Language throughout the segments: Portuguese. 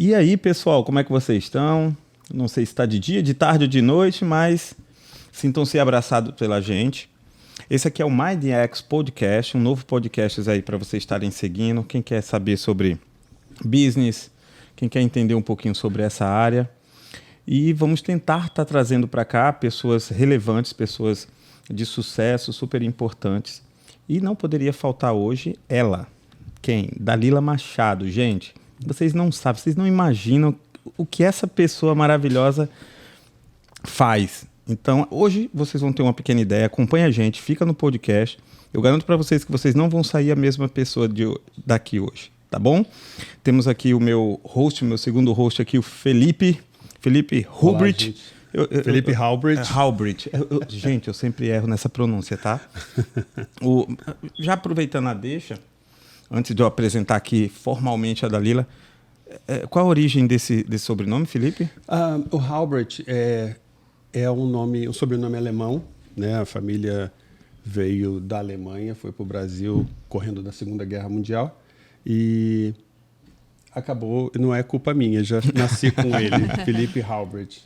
E aí, pessoal, como é que vocês estão? Não sei se está de dia, de tarde ou de noite, mas sintam-se abraçados pela gente. Esse aqui é o MindX Podcast, um novo podcast aí para vocês estarem seguindo. Quem quer saber sobre business, quem quer entender um pouquinho sobre essa área. E vamos tentar estar trazendo para cá pessoas relevantes, pessoas de sucesso, super importantes. E não poderia faltar hoje ela. Quem? Dalila Machado. Gente, vocês não sabem, vocês não imaginam o que essa pessoa maravilhosa faz. Então, hoje vocês vão ter uma pequena ideia. Acompanha a gente, fica no podcast. Eu garanto para vocês que vocês não vão sair a mesma pessoa daqui hoje, tá bom? Temos aqui o meu host, meu segundo host aqui, o Felipe Hulbright. Felipe Hulbright. Hulbright. Gente, eu sempre erro nessa pronúncia, tá? Já aproveitando a deixa, antes de eu apresentar aqui formalmente a Dalila, qual a origem desse sobrenome, Felipe? O Hulbright é um sobrenome alemão, né? A família veio da Alemanha, foi para o Brasil correndo da Segunda Guerra Mundial e acabou, não é culpa minha, já nasci com ele, Felipe Hulbright.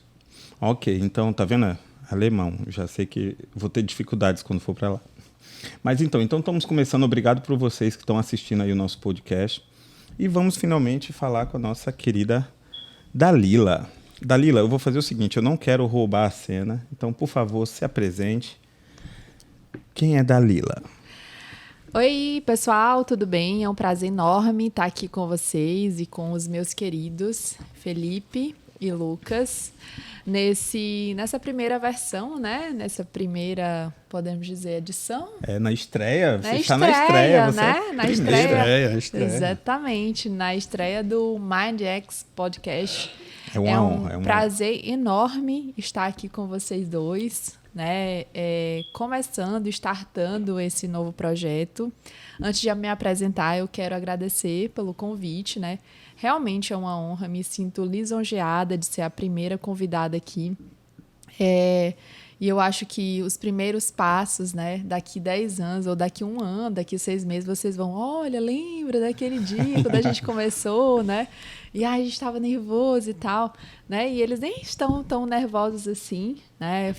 Ok, então tá vendo? Alemão, já sei que vou ter dificuldades quando for para lá. Mas então estamos começando. Obrigado por vocês que estão assistindo aí o nosso podcast. E vamos finalmente falar com a nossa querida Dalila. Dalila, eu vou fazer o seguinte, eu não quero roubar a cena, então, por favor, se apresente. Quem é Dalila? Oi, pessoal, tudo bem? É um prazer enorme estar aqui com vocês e com os meus queridos Felipe e Lucas nessa primeira versão, né? Nessa primeira, podemos dizer, edição. Na estreia. Você está na estreia, né? Na estreia. Exatamente, na estreia do MindX Podcast. É uma honra. É um prazer enorme estar aqui com vocês dois, né? Startando esse novo projeto. Antes de me apresentar, eu quero agradecer pelo convite, né? Realmente é uma honra, me sinto lisonjeada de ser a primeira convidada aqui. E eu acho que os primeiros passos, né, daqui 10 anos, ou daqui 1 ano, daqui 6 meses, vocês vão, olha, lembra daquele dia quando a gente começou, né? E aí a gente estava nervoso e tal, né? E eles nem estão tão nervosos assim, né?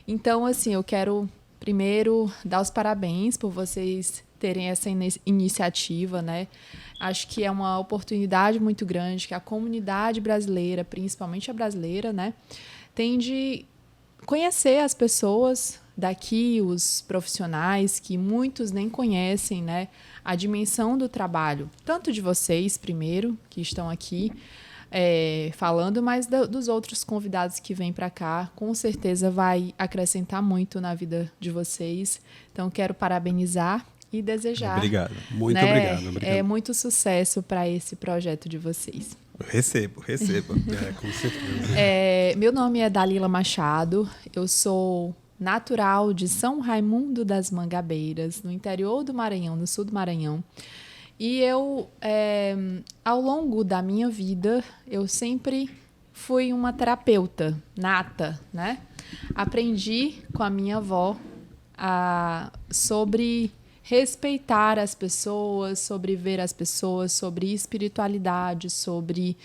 Então, assim, eu quero primeiro dar os parabéns por vocês terem essa iniciativa, né? Acho que é uma oportunidade muito grande que a comunidade brasileira, principalmente a brasileira, né, tem de conhecer as pessoas daqui, os profissionais que muitos nem conhecem, né, a dimensão do trabalho, tanto de vocês primeiro, que estão aqui falando, mas dos outros convidados que vêm para cá, com certeza vai acrescentar muito na vida de vocês. Então, quero parabenizar e desejar. Obrigado. Muito obrigado. Muito sucesso para esse projeto de vocês. Recebo. Com certeza. Meu nome é Dalila Machado, eu sou natural de São Raimundo das Mangabeiras, no interior do Maranhão, no sul do Maranhão. E eu, ao longo da minha vida, eu sempre fui uma terapeuta nata, né? Aprendi com a minha avó sobre respeitar as pessoas, sobre ver as pessoas, sobre espiritualidade, sobre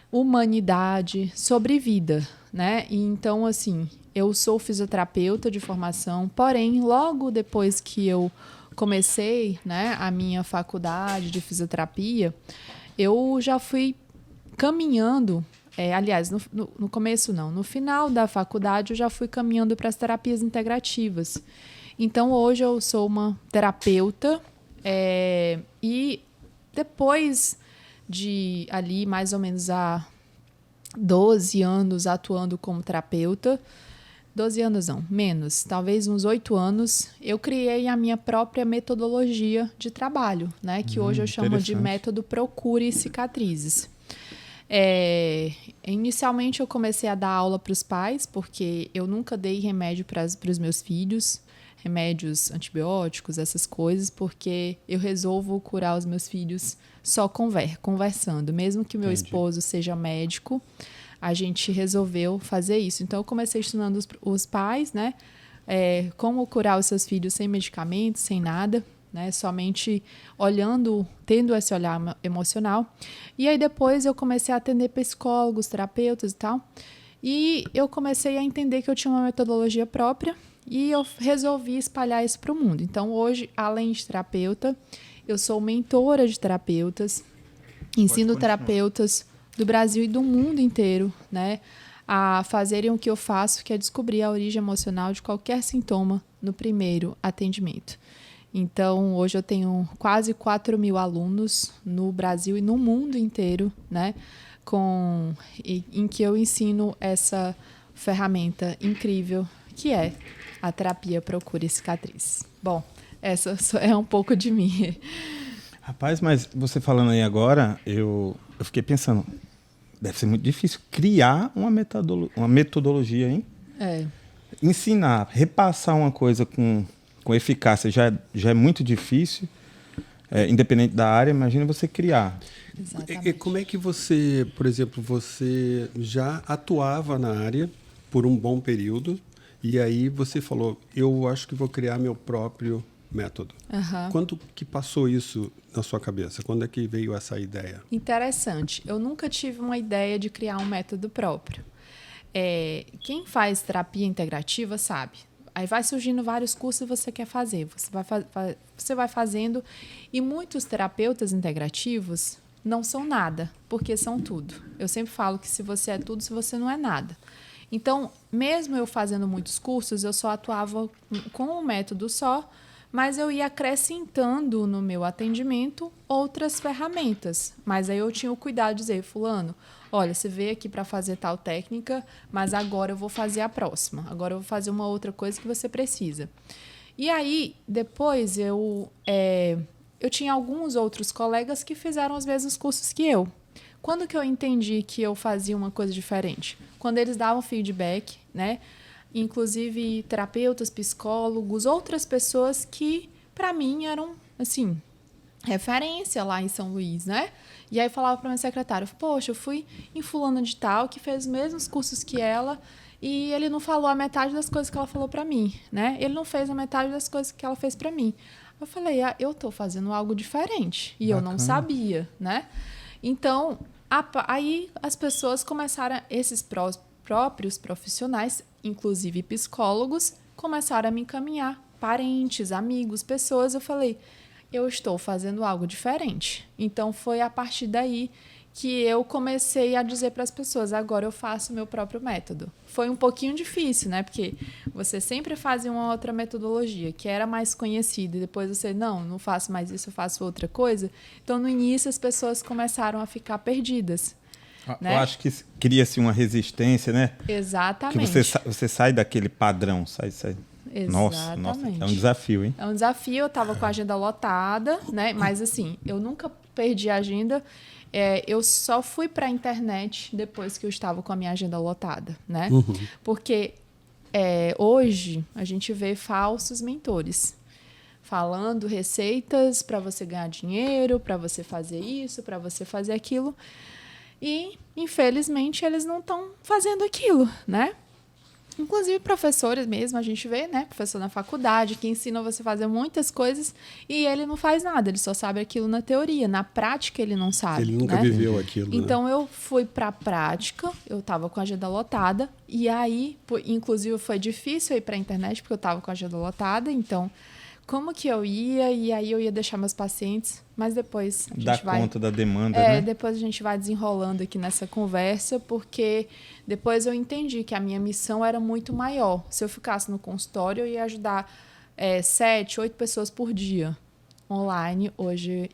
humanidade, sobre vida, né? E então, assim, eu sou fisioterapeuta de formação, porém, logo depois que eu comecei, né, a minha faculdade de fisioterapia, eu já fui caminhando, aliás, no começo não, no final da faculdade eu já fui caminhando para as terapias integrativas. Então, hoje eu sou uma terapeuta e depois de ali mais ou menos há 12 anos atuando como terapeuta, 12 anos não, menos, talvez uns 8 anos, eu criei a minha própria metodologia de trabalho, né, que hoje eu chamo de método Procure Cicatrizes. Inicialmente eu comecei a dar aula para os pais, porque eu nunca dei remédio para os meus filhos, remédios antibióticos, essas coisas, porque eu resolvo curar os meus filhos só conversando. Mesmo que o meu esposo seja médico, a gente resolveu fazer isso. Então, eu comecei estudando os pais, né? Como curar os seus filhos sem medicamentos, sem nada, né? Somente olhando, tendo esse olhar emocional. E aí depois eu comecei a atender psicólogos, terapeutas e tal. E eu comecei a entender que eu tinha uma metodologia própria e eu resolvi espalhar isso para o mundo. Então hoje, além de terapeuta, eu sou mentora de terapeutas, ensino terapeutas do Brasil e do mundo inteiro, né, a fazerem o que eu faço, que é descobrir a origem emocional de qualquer sintoma no primeiro atendimento. Então, hoje eu tenho quase 4.000 alunos no Brasil e no mundo inteiro, né, em que eu ensino essa ferramenta incrível que é a terapia Procure Cicatriz. Bom, essa é um pouco de mim. Rapaz, mas você falando aí agora, eu fiquei pensando, deve ser muito difícil criar uma metodologia, hein? É. Ensinar, repassar uma coisa com eficácia já é muito difícil, independente da área, imagina você criar. Exatamente. E como é que você, por exemplo, você já atuava na área por um bom período e aí você falou, eu acho que vou criar meu próprio método. Uhum. Quando que passou isso na sua cabeça? Quando é que veio essa ideia? Interessante. Eu nunca tive uma ideia de criar um método próprio. Quem faz terapia integrativa sabe. Aí vai surgindo vários cursos que você quer fazer. Você vai fazendo. E muitos terapeutas integrativos não são nada, porque são tudo. Eu sempre falo que se você é tudo, se você não é nada. Então, mesmo eu fazendo muitos cursos, eu só atuava com um método só, mas eu ia acrescentando no meu atendimento outras ferramentas. Mas aí eu tinha o cuidado de dizer, fulano, olha, você veio aqui para fazer tal técnica, mas agora eu vou fazer a próxima. Agora eu vou fazer uma outra coisa que você precisa. E aí, depois, eu tinha alguns outros colegas que fizeram os mesmos cursos que eu. Quando que eu entendi que eu fazia uma coisa diferente? Quando eles davam feedback, né? Inclusive terapeutas, psicólogos, outras pessoas que, para mim, eram, assim, referência lá em São Luís, né? E aí falava para minha secretária, poxa, eu fui em fulana de tal, que fez os mesmos cursos que ela, e ele não falou a metade das coisas que ela falou para mim, né? Ele não fez a metade das coisas que ela fez para mim. Eu falei, eu tô fazendo algo diferente, e Bacana. eu não sabia, né? Então, aí as pessoas começaram, esses próprios profissionais, inclusive psicólogos, começaram a me encaminhar, parentes, amigos, pessoas. Eu falei, eu estou fazendo algo diferente. Então, foi a partir daí que eu comecei a dizer para as pessoas, agora eu faço o meu próprio método. Foi um pouquinho difícil, né? Porque você sempre fazia uma outra metodologia, que era mais conhecida, e depois você, não faço mais isso, eu faço outra coisa. Então, no início, as pessoas começaram a ficar perdidas. Né? Eu acho que cria-se uma resistência, né? Exatamente. Que você sai daquele padrão, sai. Exatamente. Nossa, é um desafio, hein? É um desafio, eu estava com a agenda lotada, né? Mas assim, eu nunca perdi a agenda. Eu só fui para a internet depois que eu estava com a minha agenda lotada, né? Uhum. Porque hoje a gente vê falsos mentores falando receitas para você ganhar dinheiro, para você fazer isso, para você fazer aquilo. E, infelizmente, eles não estão fazendo aquilo, né? Inclusive, professores mesmo, a gente vê, né? Professor na faculdade, que ensina você a fazer muitas coisas e ele não faz nada, ele só sabe aquilo na teoria. Na prática, ele não sabe. Ele nunca né? viveu aquilo. Então, né? eu fui para a prática, eu estava com a agenda lotada e aí, inclusive, foi difícil ir para a internet porque eu estava com a agenda lotada. Então, como que eu ia? E aí eu ia deixar meus pacientes, mas depois a gente vai... conta da demanda, né? Depois a gente vai desenrolando aqui nessa conversa, porque depois eu entendi que a minha missão era muito maior. Se eu ficasse no consultório, eu ia ajudar 7, 8 pessoas por dia. Online, hoje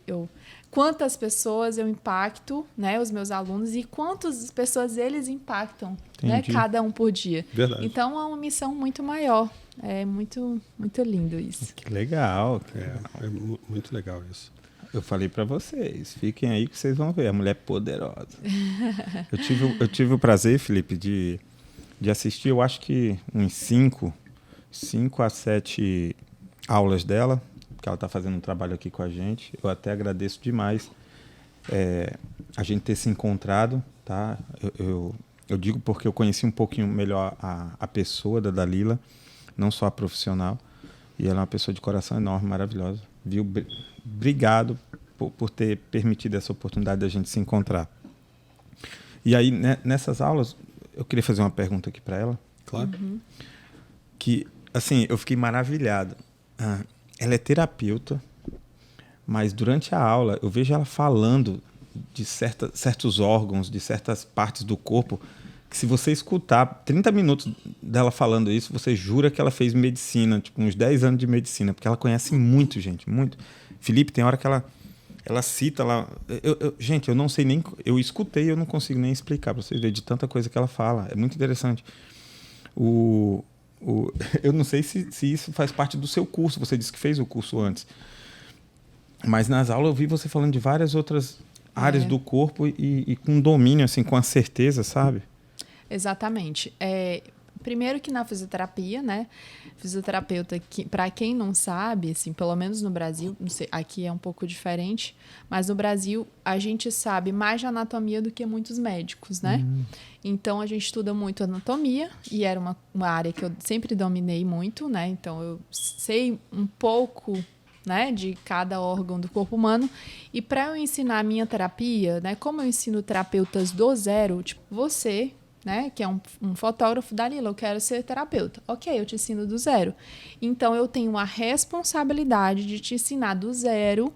quantas pessoas eu impacto, né, os meus alunos, e quantas pessoas eles impactam, né, cada um por dia. Verdade. Então, é uma missão muito maior. É muito, muito lindo isso. Que legal. É muito legal isso. Eu falei para vocês, fiquem aí que vocês vão ver, a mulher poderosa. Eu tive o prazer, Felipe, de assistir, eu acho que uns 5 a 7 aulas dela, que ela está fazendo um trabalho aqui com a gente. Eu até agradeço demais a gente ter se encontrado, tá? Eu digo porque eu conheci um pouquinho melhor a pessoa da Dalila, não só a profissional, e ela é uma pessoa de coração enorme, maravilhosa. viu? Obrigado por ter permitido essa oportunidade da gente se encontrar. E aí, né, nessas aulas, eu queria fazer uma pergunta aqui para ela. Claro. Que, assim, eu fiquei maravilhado. Ela é terapeuta, mas durante a aula eu vejo ela falando de certos órgãos, de certas partes do corpo, que se você escutar 30 minutos dela falando isso, você jura que ela fez medicina, tipo uns 10 anos de medicina, porque ela conhece muito, gente, muito. Felipe, tem hora que ela cita lá... Gente, eu não sei nem... Eu escutei e eu não consigo nem explicar para vocês verem de tanta coisa que ela fala. É muito interessante. Eu não sei se isso faz parte do seu curso. Você disse que fez o curso antes. Mas nas aulas eu vi você falando de várias outras áreas do corpo e com domínio, assim, com a certeza, sabe? Exatamente. Primeiro que na fisioterapia, né? Fisioterapeuta, para quem não sabe, assim, pelo menos no Brasil, não sei, aqui é um pouco diferente, mas no Brasil a gente sabe mais de anatomia do que muitos médicos, né? Então a gente estuda muito anatomia e era uma área que eu sempre dominei muito, né? Então eu sei um pouco, né, de cada órgão do corpo humano. E para eu ensinar a minha terapia, né, como eu ensino terapeutas do zero, tipo você, né, que é um fotógrafo, Danilo, eu quero ser terapeuta. Ok, eu te ensino do zero. Então, eu tenho a responsabilidade de te ensinar do zero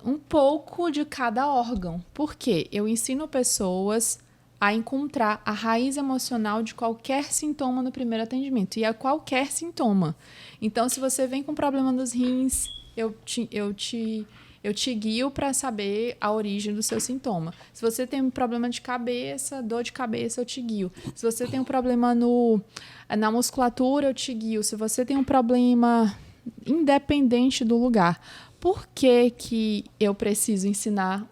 um pouco de cada órgão. Por quê? Eu ensino pessoas a encontrar a raiz emocional de qualquer sintoma no primeiro atendimento. E a qualquer sintoma. Então, se você vem com problema nos rins, eu te guio para saber a origem do seu sintoma. Se você tem um problema de cabeça, dor de cabeça, eu te guio. Se você tem um problema na musculatura, eu te guio. Se você tem um problema independente do lugar, por que eu preciso ensinar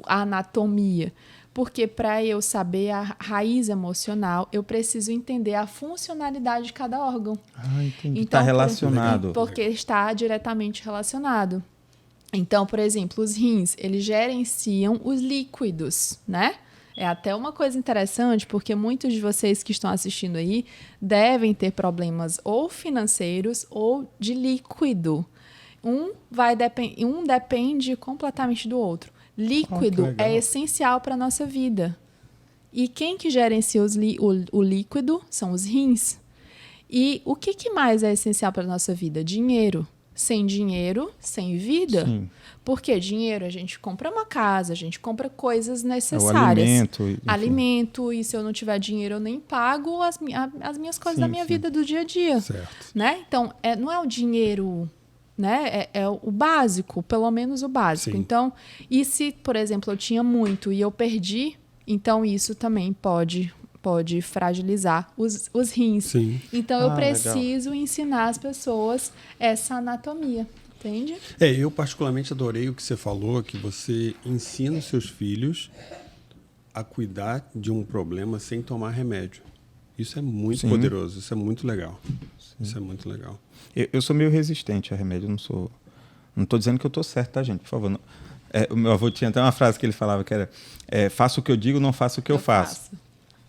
a anatomia? Porque para eu saber a raiz emocional, eu preciso entender a funcionalidade de cada órgão. Entendi. Então, está relacionado. Porque está diretamente relacionado. Então, por exemplo, os rins, eles gerenciam os líquidos, né? É até uma coisa interessante, porque muitos de vocês que estão assistindo aí devem ter problemas ou financeiros ou de líquido. Um depende completamente do outro. Líquido é essencial para a nossa vida. E quem que gerencia o líquido são os rins. E o que mais é essencial para a nossa vida? Dinheiro. Sem dinheiro, sem vida. Sim. Porque dinheiro, a gente compra uma casa, a gente compra coisas necessárias. Alimento. E se eu não tiver dinheiro, eu nem pago as minhas coisas da minha vida do dia a dia. Certo. Né? Então, não é o dinheiro, né? É o básico, pelo menos o básico. Sim. Então, e se, por exemplo, eu tinha muito e eu perdi, então isso também pode fragilizar os rins. Sim. Então, eu preciso ensinar as pessoas essa anatomia, entende? Eu particularmente adorei o que você falou, que você ensina os seus filhos a cuidar de um problema sem tomar remédio. Isso é muito poderoso, isso é muito legal. Isso é muito legal. Eu sou meio resistente a remédio, não estou dizendo que eu estou certo, tá, gente? Por favor. Não. O meu avô tinha até uma frase que ele falava que era faça o que eu digo, não faça o que eu faço.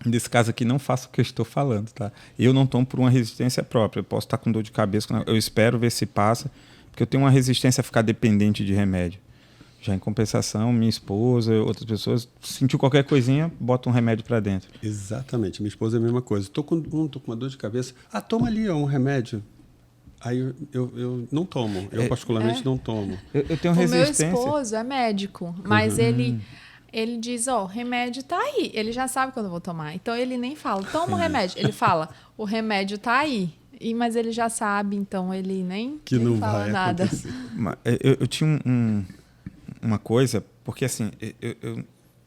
Nesse caso aqui, não faço o que eu estou falando, tá? Eu não tomo por uma resistência própria. Eu posso estar com dor de cabeça, eu espero ver se passa, porque eu tenho uma resistência a ficar dependente de remédio. Já em compensação, minha esposa, outras pessoas, sentiu qualquer coisinha, bota um remédio para dentro. Exatamente. Minha esposa é a mesma coisa. Tô com uma dor de cabeça. Toma ali um remédio. Aí eu não tomo. Eu particularmente não tomo. Eu tenho resistência. O meu esposo é médico, mas ele diz, remédio tá aí. Ele já sabe quando eu vou tomar. Então, ele nem fala, toma o remédio. Ele fala, o remédio tá aí. Mas ele já sabe, então ele nem fala vai nada. Acontecer. Eu tinha uma coisa, porque assim, eu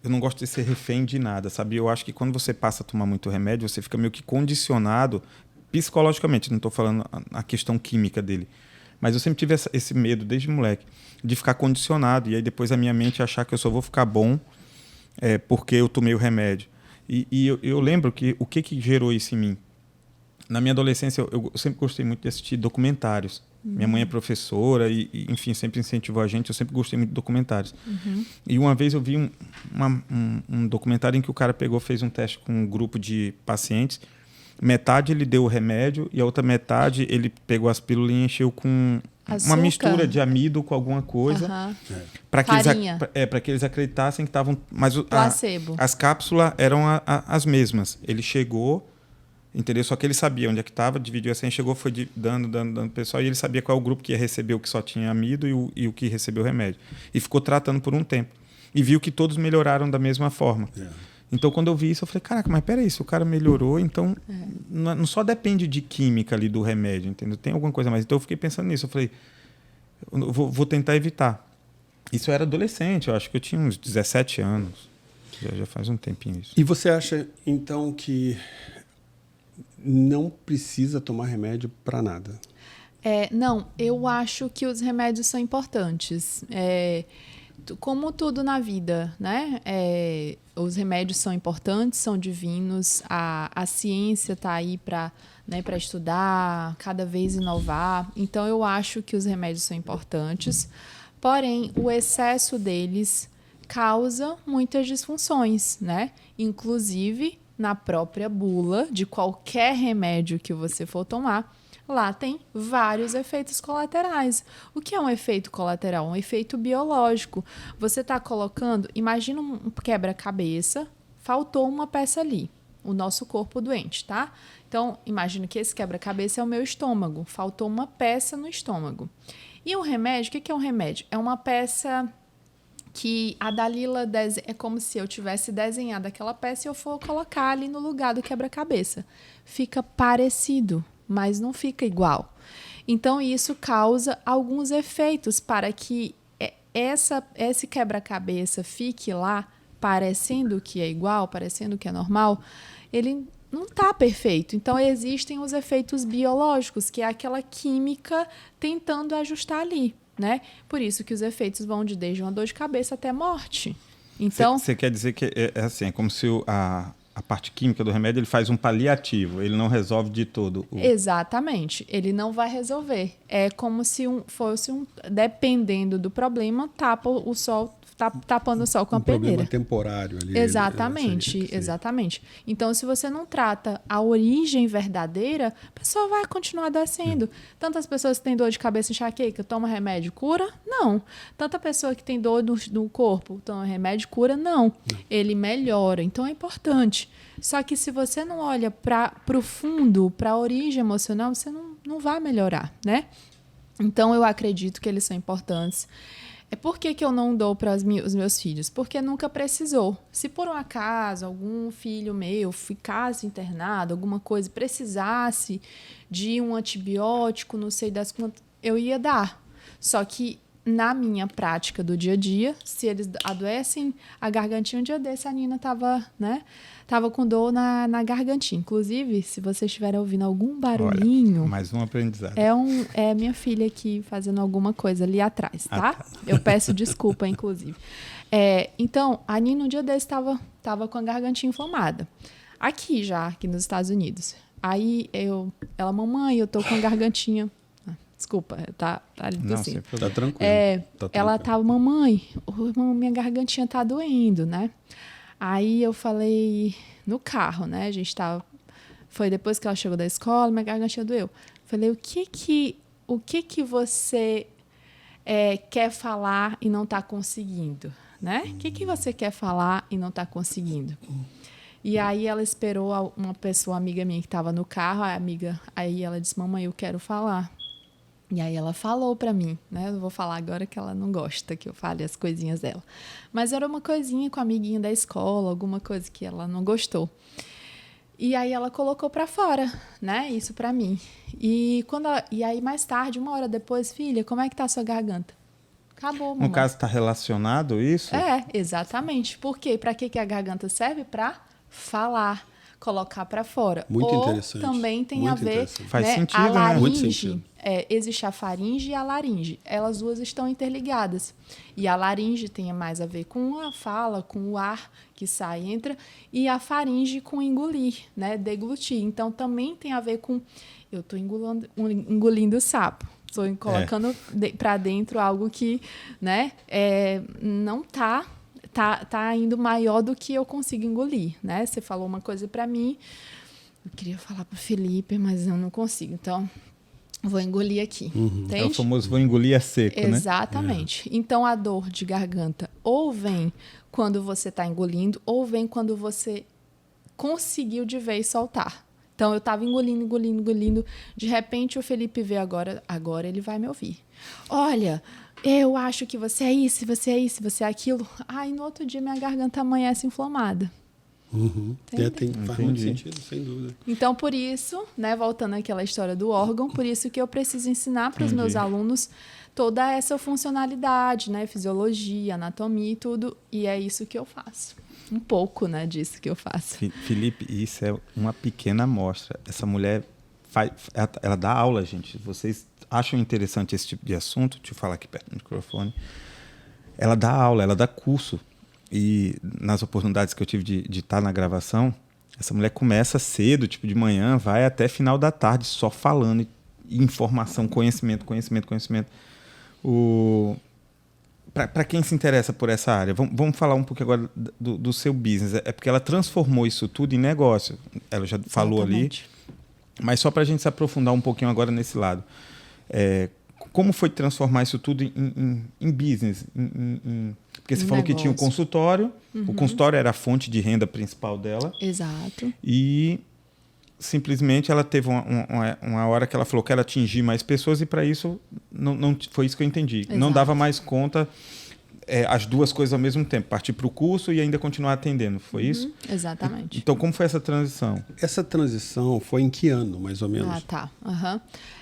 não gosto de ser refém de nada, sabe? Eu acho que quando você passa a tomar muito remédio, você fica meio que condicionado psicologicamente, não estou falando a questão química dele. Mas eu sempre tive esse medo, desde moleque, de ficar condicionado. E aí depois a minha mente achar que eu só vou ficar bom porque eu tomei o remédio. E eu lembro que o que gerou isso em mim? Na minha adolescência, eu sempre gostei muito de assistir documentários. Minha mãe é professora e, enfim, sempre incentivou a gente. Eu sempre gostei muito de documentários. E uma vez eu vi um documentário em que o cara fez um teste com um grupo de pacientes. Metade ele deu o remédio e a outra metade ele pegou as pílulas e encheu com Açúcar. mistura de amido com alguma coisa. Aham. Para que, Farinha. para que eles acreditassem que estavam... Mas Placebo. as cápsulas eram as mesmas. Ele chegou, entendeu? Só que ele sabia onde é que estava, dividiu assim, chegou, foi dando pro pessoal, e ele sabia qual é o grupo que ia receber o que só tinha amido e o que recebeu o remédio. E ficou tratando por um tempo. E viu que todos melhoraram da mesma forma. Então, quando eu vi isso, eu falei, caraca, mas peraí, se o cara melhorou, então não só depende de química ali do remédio, entendeu? Tem alguma coisa mais. Então, eu fiquei pensando nisso. Eu falei, eu vou tentar evitar. Isso eu era adolescente, eu acho que eu tinha uns 17 anos. Já faz um tempinho isso. E você acha, então, que não precisa tomar remédio para nada? Não, eu acho que os remédios são importantes. Como tudo na vida, né? Os remédios são importantes, são divinos. A ciência está aí para estudar, cada vez inovar. Então, eu acho que os remédios são importantes. Porém, o excesso deles causa muitas disfunções, né? Inclusive, na própria bula de qualquer remédio que você for tomar, lá tem vários efeitos colaterais. O que é um efeito colateral? Um efeito biológico. Você está colocando... Imagina um quebra-cabeça, faltou uma peça ali. O nosso corpo doente, tá? Então, imagina que esse quebra-cabeça é o meu estômago. Faltou uma peça no estômago. E o remédio, o que é um remédio? É uma peça que a Dalila... É como se eu tivesse desenhado aquela peça e eu for colocar ali no lugar do quebra-cabeça. Fica parecido, mas não fica igual. Então, isso causa alguns efeitos para que esse quebra-cabeça fique lá parecendo que é igual, parecendo que é normal. Ele não está perfeito. Então, existem os efeitos biológicos, que é aquela química tentando ajustar ali, né? Por isso que os efeitos vão desde uma dor de cabeça até morte. Então, você quer dizer que é assim, é como se a parte química do remédio ele faz um paliativo, ele não resolve de todo. Exatamente, ele não vai resolver. É como se fosse dependendo do problema, tapando o sol com a peneira. Problema temporário ali. Exatamente, exatamente. Então, se você não trata a origem verdadeira, a pessoa vai continuar adoecendo. Tantas pessoas que têm dor de cabeça e enxaqueca, toma remédio, cura? Não. Tanta pessoa que tem dor no corpo, toma remédio, cura? Não. Ele melhora. Então, é importante. Só que se você não olha para o fundo, para a origem emocional, você não vai melhorar, né? Então, eu acredito que eles são importantes. Por que eu não dou para os meus filhos? Porque nunca precisou. Se por um acaso algum filho meu ficasse internado, alguma coisa, precisasse de um antibiótico, não sei das quantas, eu ia dar. Só que na minha prática do dia a dia, se eles adoecem a gargantinha, um dia desse a Nina tava com dor na gargantinha. Inclusive, se vocês estiverem ouvindo algum barulhinho... Olha, mais um aprendizado. É minha filha aqui fazendo alguma coisa ali atrás, tá? Eu peço desculpa, inclusive. Então, a Nina, um dia desse, tava com a gargantinha inflamada. Aqui nos Estados Unidos. Aí, ela, mamãe, eu tô com a gargantinha... Desculpa, tá ali tossindo. Tá tranquilo. Ela tava, mamãe, minha gargantinha tá doendo, né? Aí eu falei, no carro, né? A gente tava... Foi depois que ela chegou da escola, minha gargantinha doeu. Falei, o que você quer falar e não tá conseguindo, né? O que você quer falar e não tá conseguindo? E aí ela esperou uma pessoa, amiga minha que tava no carro, aí ela disse, mamãe, eu quero falar. E aí ela falou pra mim, né? Eu vou falar agora que ela não gosta que eu fale as coisinhas dela. Mas era uma coisinha com a amiguinha da escola, alguma coisa que ela não gostou. E aí ela colocou pra fora, né? Isso pra mim. E aí mais tarde, uma hora depois, filha, como é que tá a sua garganta? Acabou, mamãe. No caso, tá relacionado isso? Exatamente. Por quê? Pra que a garganta serve? Pra falar. Colocar para fora. Muito interessante. Também tem muito a ver, Faz né, sentido, a né? laringe, Muito sentido. Existe a faringe e a laringe. Elas duas estão interligadas. E a laringe tem mais a ver com a fala, com o ar que sai e entra, e a faringe com engolir, né, deglutir. Então, também tem a ver com... Eu estou engolindo o sapo. Estou colocando para dentro algo que, né, não está... Tá indo maior do que eu consigo engolir, né? Você falou uma coisa para mim, eu queria falar para o Felipe, mas eu não consigo. Então, Vou engolir aqui. É o Entende? famoso vou engolir a seco, né? Exatamente. Então, a dor de garganta ou vem quando você está engolindo, ou vem quando você conseguiu de vez soltar. Então, eu estava engolindo. De repente, o Felipe vê agora ele vai me ouvir. Olha, eu acho que você é isso, você é isso, você é aquilo. Ai, no outro dia, minha garganta amanhece inflamada. Faz muito sentido, sem dúvida. Então, por isso, né, voltando àquela história do órgão, por isso que eu preciso ensinar para os meus alunos toda essa funcionalidade, né, fisiologia, anatomia e tudo, e é isso que eu faço. Um pouco, né, disso que eu faço. Felipe, isso é uma pequena amostra. Essa mulher ela dá aula, gente. Vocês acham interessante esse tipo de assunto? Deixa eu falar aqui perto do microfone. Ela dá aula, ela dá curso. E nas oportunidades que eu tive de estar na gravação, essa mulher começa cedo, tipo de manhã, vai até final da tarde só falando, informação, conhecimento. Para quem se interessa por essa área, vamos falar um pouco agora do seu business. É porque ela transformou isso tudo em negócio. Ela já falou ali, mas só para a gente se aprofundar um pouquinho agora nesse lado. Como foi transformar isso tudo em business? Porque você falou que tinha um consultório, o consultório era a fonte de renda principal dela. Exato. E simplesmente ela teve uma hora que ela falou que ela atingir mais pessoas e para isso não foi isso que eu entendi. Exato. Não dava mais conta as duas coisas ao mesmo tempo, partir para o curso e ainda continuar atendendo, foi isso? Exatamente. Então, como foi essa transição? Essa transição foi em que ano, mais ou menos? Ah, tá.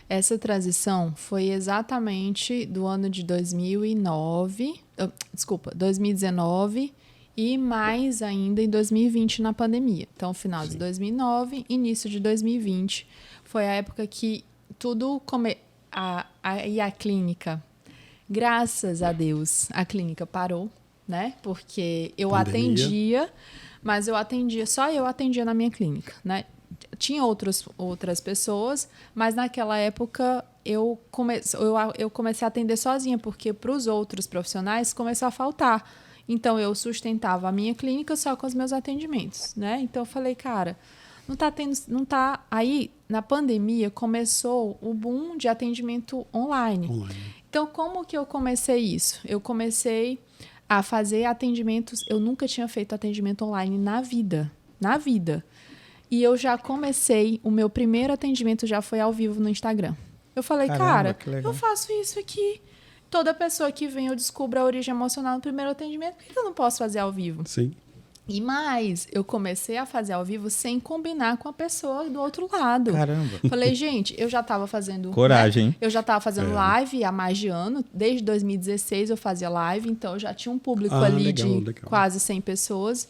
Essa transição foi exatamente do ano de 2019 e mais ainda em 2020 na pandemia. Então, final de 2009, início de 2020, foi a época que tudo e a clínica, graças a Deus, a clínica parou, né? Porque eu atendia, mas só eu atendia na minha clínica, né? Tinha outras pessoas, mas naquela época eu comecei a atender sozinha, porque para os outros profissionais começou a faltar. Então, eu sustentava a minha clínica só com os meus atendimentos, né? Então, eu falei, cara, não tá... Aí, na pandemia, começou o boom de atendimento online. Então, como que eu comecei isso? Eu comecei a fazer atendimentos... Eu nunca tinha feito atendimento online na vida. E eu já comecei... O meu primeiro atendimento já foi ao vivo no Instagram. Eu falei, Caramba, cara, eu faço isso aqui... Toda pessoa que vem, eu descubro a origem emocional no primeiro atendimento. Por que eu não posso fazer ao vivo? Sim. E mais, eu comecei a fazer ao vivo sem combinar com a pessoa do outro lado. Caramba. Falei, gente, eu já estava fazendo... Coragem, hein? Eu já estava fazendo live há mais de ano. Desde 2016 eu fazia live. Então, eu já tinha um público ali de quase 100 pessoas.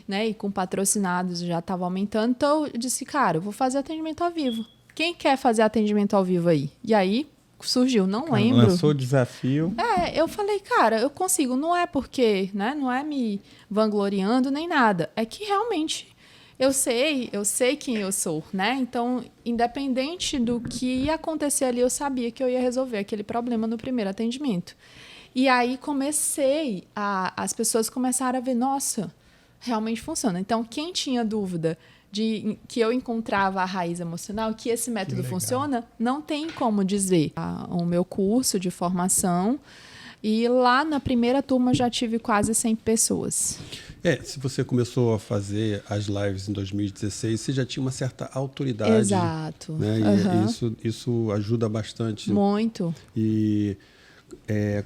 Né? E com patrocinados já estava aumentando. Então, eu disse, cara, eu vou fazer atendimento ao vivo. Quem quer fazer atendimento ao vivo aí? E aí... surgiu, não lembro. Lançou o desafio. Eu falei, cara, eu consigo. Não é porque, né? Não é me vangloriando nem nada. É que realmente eu sei quem eu sou, né? Então, independente do que ia acontecer ali, eu sabia que eu ia resolver aquele problema no primeiro atendimento. E aí as pessoas começaram a ver, nossa, realmente funciona. Então, quem tinha dúvida de que eu encontrava a raiz emocional, que esse método funciona, não tem como dizer. O meu curso de formação, e lá na primeira turma já tive quase 100 pessoas. Se você começou a fazer as lives em 2016, você já tinha uma certa autoridade. Exato. Né? E isso ajuda bastante. Muito. E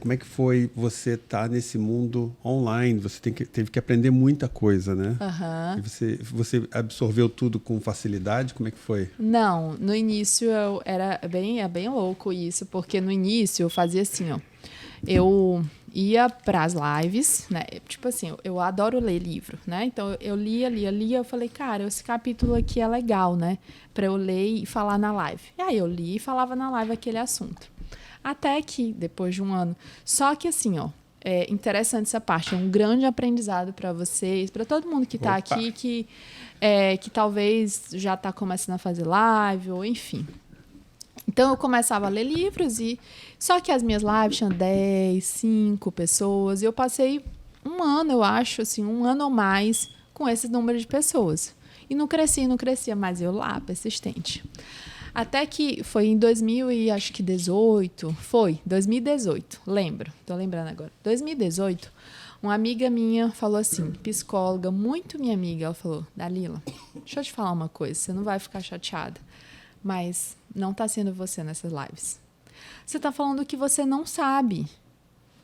como é que foi você estar nesse mundo online? Você teve que aprender muita coisa, né? E você absorveu tudo com facilidade? Como é que foi? Não, no início é bem louco isso, porque no início eu fazia assim, ó. Eu ia para as lives, né? Tipo assim, eu adoro ler livro, né? Então eu lia, eu falei, cara, esse capítulo aqui é legal, né? Para eu ler e falar na live. E aí eu li e falava na live aquele assunto. Até que, depois de um ano. Só que assim, ó, é interessante essa parte. É um grande aprendizado para vocês, para todo mundo que está aqui, que talvez já está começando a fazer live, ou enfim. Então, eu começava a ler livros, só que as minhas lives tinham 10, 5 pessoas, e eu passei um ano, eu acho, assim, um ano ou mais com esse número de pessoas. E não crescia, mas eu lá, persistente. Até que foi em 2018, 2018, lembro, tô lembrando agora. 2018, uma amiga minha falou assim, psicóloga, muito minha amiga, ela falou, Dalila, deixa eu te falar uma coisa, você não vai ficar chateada, mas não tá sendo você nessas lives. Você tá falando o que você não sabe.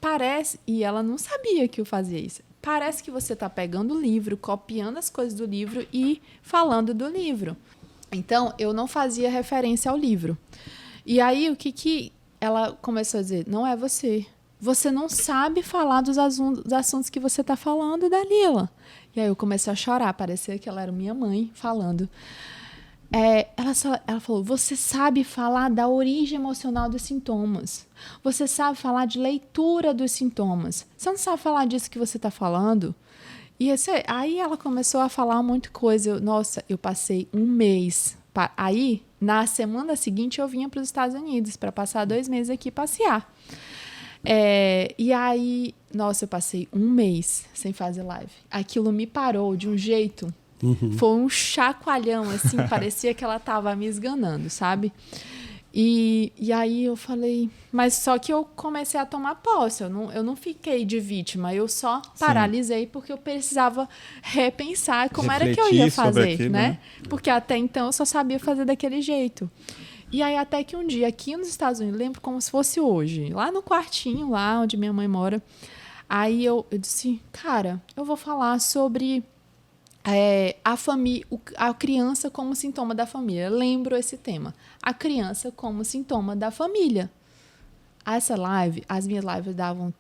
Parece, e ela não sabia que eu fazia isso. Parece que você tá pegando o livro, copiando as coisas do livro e falando do livro. Então, eu não fazia referência ao livro. E aí, o que ela começou a dizer? Não é você. Você não sabe falar dos assuntos que você tá falando, Dalila. E aí, eu comecei a chorar. Parecia que ela era minha mãe falando. Ela falou, você sabe falar da origem emocional dos sintomas. Você sabe falar de leitura dos sintomas. Você não sabe falar disso que você está falando? E aí ela começou a falar muita coisa. Nossa, eu passei um mês. Aí, na semana seguinte, eu vinha para os Estados Unidos para passar 2 meses aqui passear. E aí, nossa, eu passei um mês sem fazer live. Aquilo me parou de um jeito... Foi um chacoalhão, assim, parecia que ela estava me esganando, sabe? E aí eu falei... Mas só que eu comecei a tomar posse, eu não fiquei de vítima, eu só paralisei porque eu precisava repensar como era que eu ia fazer, aquilo, né? Porque até então eu só sabia fazer daquele jeito. E aí até que um dia, aqui nos Estados Unidos, lembro como se fosse hoje, lá no quartinho, lá onde minha mãe mora, aí eu disse, cara, eu vou falar sobre... a criança como sintoma da família. Lembro esse tema. A criança como sintoma da família. Essa live, as minhas lives davam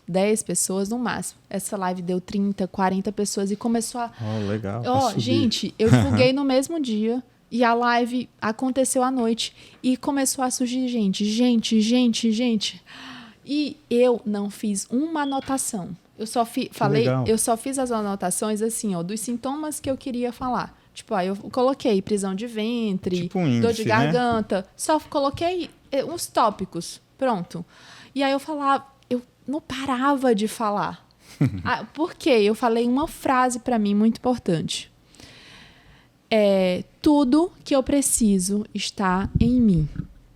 10 pessoas no máximo. Essa live deu 30, 40 pessoas e começou a... legal. Gente, eu divulguei no mesmo dia e a live aconteceu à noite e começou a surgir gente. E eu não fiz uma anotação. Eu só fiz as anotações assim, dos sintomas que eu queria falar. Tipo, eu coloquei prisão de ventre, tipo índice, dor de garganta, só coloquei uns tópicos, pronto. E aí eu não parava de falar. Por quê? Eu falei uma frase para mim muito importante. Tudo que eu preciso está em mim.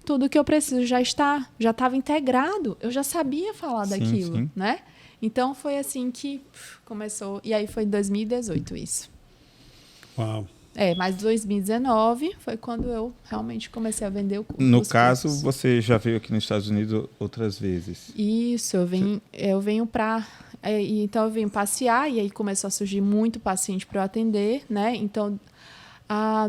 Tudo que eu preciso já estava integrado. Eu já sabia falar daquilo, sim. Né? Então, foi assim que começou. E aí, foi em 2018 isso. Uau. Mas 2019 foi quando eu realmente comecei a vender o curso. No caso, você já veio aqui nos Estados Unidos outras vezes? Isso, eu venho para... Então, eu venho passear e aí começou a surgir muito paciente para eu atender, né? Então,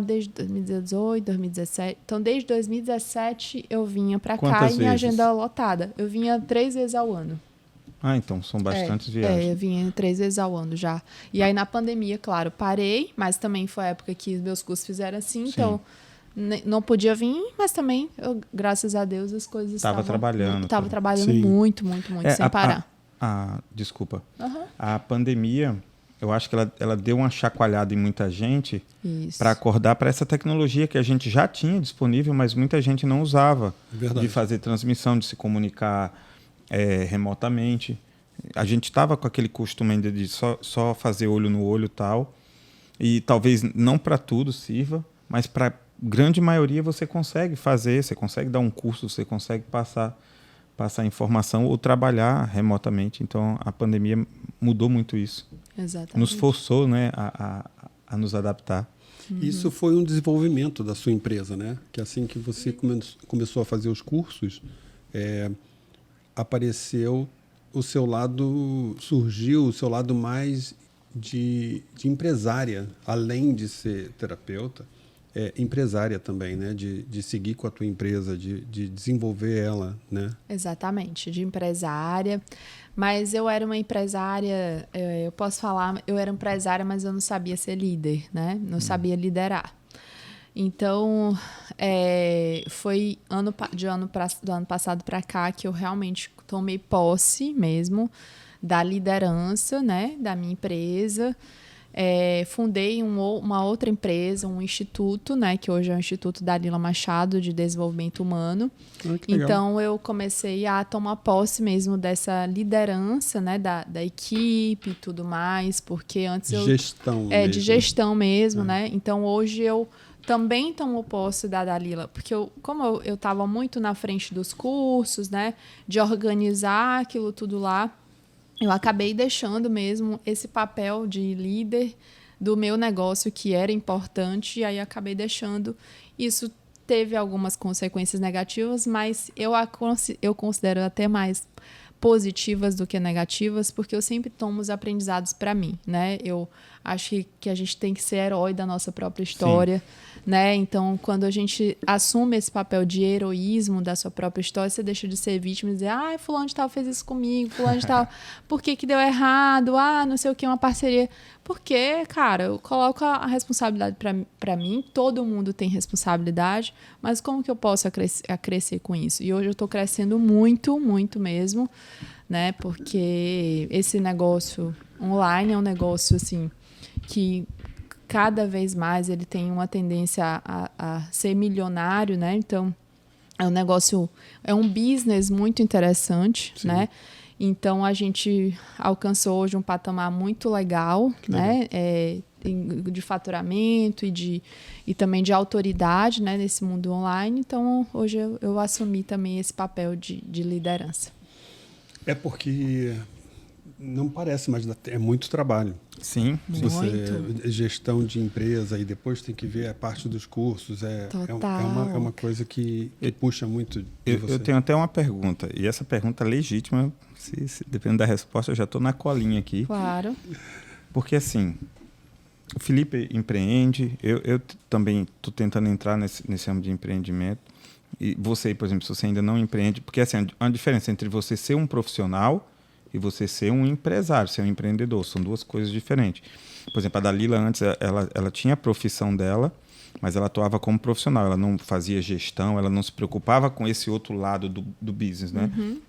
desde 2018, 2017... Então, desde 2017, eu vinha para cá e minha agenda lotada. Eu vinha 3 vezes ao ano. Então são bastantes viagens. Eu vinha 3 vezes ao ano já. E aí na pandemia, claro, parei, mas também foi a época que meus cursos fizeram assim, então não podia vir, mas também, graças a Deus, as coisas estavam trabalhando. Estava trabalhando muito, sem parar. Desculpa. A pandemia, eu acho que ela deu uma chacoalhada em muita gente para acordar para essa tecnologia que a gente já tinha disponível, mas muita gente não usava. Verdade. De fazer transmissão, de se comunicar remotamente. A gente estava com aquele costume ainda de só fazer olho no olho e tal. E talvez não para tudo sirva, mas para a grande maioria você consegue fazer, você consegue dar um curso, você consegue passar informação ou trabalhar remotamente. Então, a pandemia mudou muito isso. Exatamente. Nos forçou, né, a nos adaptar. Isso foi um desenvolvimento da sua empresa, né? Que assim que você começou a fazer os cursos... apareceu surgiu o seu lado mais de empresária, além de ser terapeuta, empresária também, né? De seguir com a tua empresa, de desenvolver ela, né? Exatamente, de empresária. Mas eu era uma empresária, eu posso falar, eu era empresária, mas eu não sabia ser líder, né? Não sabia liderar. Então, foi do ano passado para cá que eu realmente tomei posse mesmo da liderança, né, da minha empresa. Fundei uma outra empresa, um instituto, né, que hoje é o Instituto Dalila Machado de Desenvolvimento Humano. Então, eu comecei a tomar posse mesmo dessa liderança, né, da equipe e tudo mais, porque antes Gestão de gestão mesmo, né? Então, hoje eu também tomou posse da Dalila, porque como eu estava muito na frente dos cursos, né, de organizar aquilo tudo lá, eu acabei deixando mesmo esse papel de líder do meu negócio, que era importante, e aí acabei deixando. Isso teve algumas consequências negativas, mas eu considero até mais positivas do que negativas, porque eu sempre tomo os aprendizados para mim, né? Eu acho que a gente tem que ser herói da nossa própria história, né? Então, quando a gente assume esse papel de heroísmo da sua própria história, você deixa de ser vítima e dizer, fulano de tal fez isso comigo, fulano de tal, por que deu errado? Não sei o que, uma parceria. Porque, cara, eu coloco a responsabilidade para mim, todo mundo tem responsabilidade, mas como que eu posso crescer com isso? E hoje eu estou crescendo muito, muito mesmo, né? Porque esse negócio online é um negócio, assim, que cada vez mais ele tem uma tendência a ser milionário, né? Então, é um negócio, é um business muito interessante, Sim. né? Então, a gente alcançou hoje um patamar muito legal, né? De faturamento e também de autoridade, né? Nesse mundo online. Então, hoje eu assumi também esse papel de liderança. É porque não parece, mas é muito trabalho. Sim. Gestão de empresa e depois tem que ver a parte dos cursos. É uma coisa que puxa muito de você. Eu tenho até uma pergunta, e essa pergunta é legítima, se dependendo da resposta, eu já estou na colinha aqui. Claro. Porque assim, o Felipe empreende, eu também estou tentando entrar nesse âmbito de empreendimento. E você, por exemplo, se você ainda não empreende, porque assim, há uma diferença entre você ser um profissional e você ser um empresário, ser um empreendedor. São duas coisas diferentes. Por exemplo, a Dalila antes, ela tinha a profissão dela, mas ela atuava como profissional. Ela não fazia gestão, ela não se preocupava com esse outro lado do business, né? Uhum.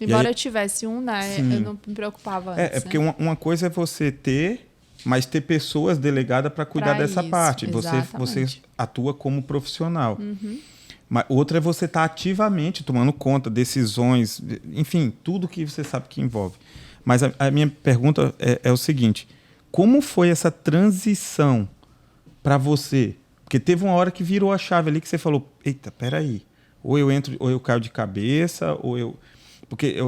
Embora eu tivesse né? Sim. Eu não me preocupava antes. Porque uma coisa é você ter, mas ter pessoas delegadas para cuidar dessa parte. Você atua como profissional. Uhum. Mas outra é você estar ativamente tomando conta, decisões, enfim, tudo que você sabe que envolve. Mas a minha pergunta é o seguinte, como foi essa transição para você? Porque teve uma hora que virou a chave ali que você falou, eita, peraí, ou eu entro, ou eu caio de cabeça, ou eu... Porque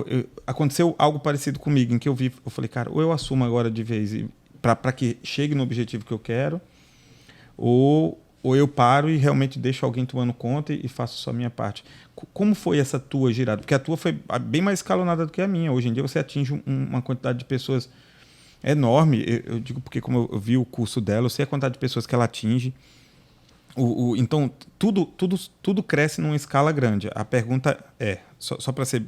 aconteceu algo parecido comigo, em que eu falei, cara, ou eu assumo agora de vez para que chegue no objetivo que eu quero, ou eu paro e realmente deixo alguém tomando conta e faço só a minha parte. Como foi essa tua girada? Porque a tua foi bem mais escalonada do que a minha. Hoje em dia você atinge uma quantidade de pessoas enorme. Eu digo porque como eu vi o curso dela, eu sei a quantidade de pessoas que ela atinge. Então, tudo cresce numa escala grande. A pergunta só para ser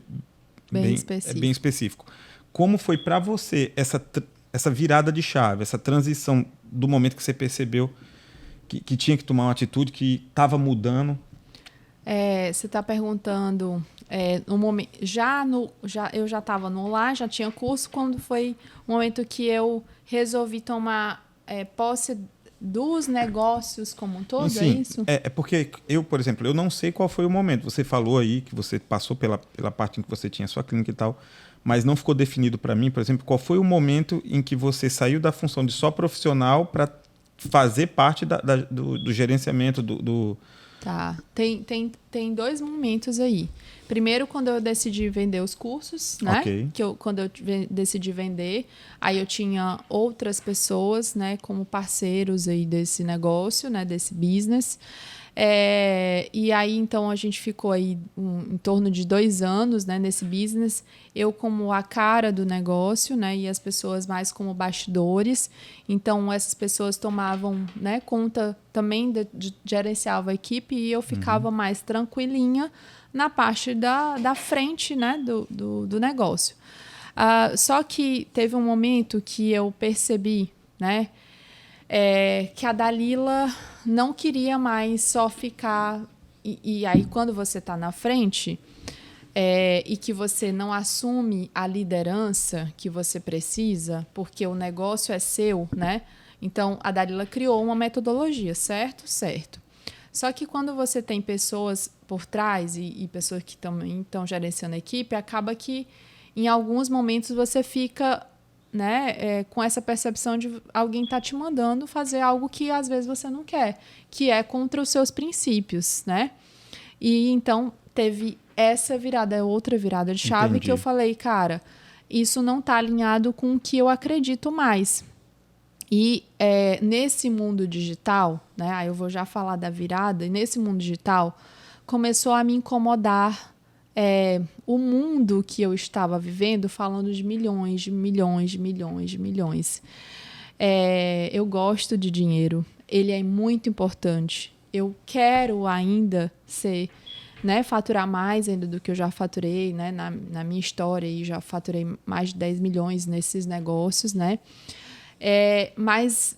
bem específico. Como foi para você essa virada de chave, essa transição do momento que você percebeu que tinha que tomar uma atitude, que estava mudando? Você está perguntando, no momento, eu já estava no online, já tinha curso, quando foi o momento que eu resolvi tomar posse dos negócios como um todo, Sim, é isso? É porque eu, por exemplo, eu não sei qual foi o momento. Você falou aí que você passou pela parte em que você tinha sua clínica e tal, mas não ficou definido para mim, por exemplo, qual foi o momento em que você saiu da função de só profissional para fazer parte do gerenciamento do... Tá, tem dois momentos aí. Primeiro, quando eu decidi vender os cursos, né? Okay. Quando eu decidi vender, aí eu tinha outras pessoas, né, como parceiros aí desse negócio, né, desse business. E aí, então, a gente ficou aí em torno de 2 anos, né, nesse business. Eu como a cara do negócio, né, e as pessoas mais como bastidores. Então, essas pessoas tomavam, né, conta também de gerenciava a equipe e eu ficava mais tranquilinha na parte da frente, né, do negócio. Só que teve um momento que eu percebi, né, que a Dalila não queria mais só ficar... E aí, quando você está na frente e que você não assume a liderança que você precisa, porque o negócio é seu, né? Então, a Dalila criou uma metodologia, certo? Certo. Só que quando você tem pessoas por trás e pessoas que também estão gerenciando a equipe, acaba que, em alguns momentos, você fica né, com essa percepção de alguém tá te mandando fazer algo que às vezes você não quer, que é contra os seus princípios, né? E então teve essa virada, outra virada de chave. Entendi. Que eu falei, cara, isso não tá alinhado com o que eu acredito mais. E nesse mundo digital, né, aí eu vou já falar da virada, e nesse mundo digital começou a me incomodar o mundo que eu estava vivendo, falando de milhões, de milhões, de milhões, de milhões. Eu gosto de dinheiro, ele é muito importante. Eu quero ainda né, faturar mais ainda do que eu já faturei, né, na minha história, e já faturei mais de 10 milhões nesses negócios, né? Mas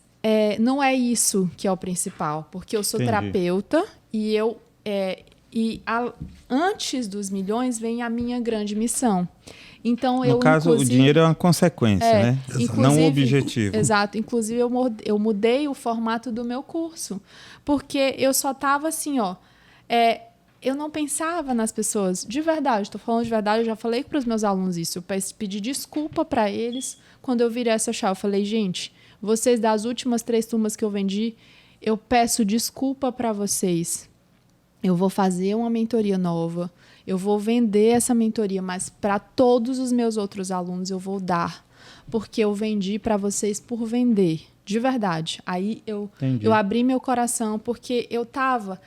não é isso que é o principal, porque eu sou Entendi. terapeuta e antes dos milhões vem a minha grande missão. Então, No caso, o dinheiro é uma consequência, né? Não o objetivo. Exato. Inclusive, eu mudei o formato do meu curso, porque eu só estava assim, eu não pensava nas pessoas. De verdade, estou falando de verdade, eu já falei para os meus alunos isso. Eu pedi desculpa para eles quando eu virei essa chave. Eu falei, gente, vocês das últimas 3 turmas que eu vendi, eu peço desculpa para vocês. Eu vou fazer uma mentoria nova, eu vou vender essa mentoria, mas para todos os meus outros alunos eu vou dar, porque eu vendi para vocês por vender, de verdade. Aí eu abri meu coração, porque eu estava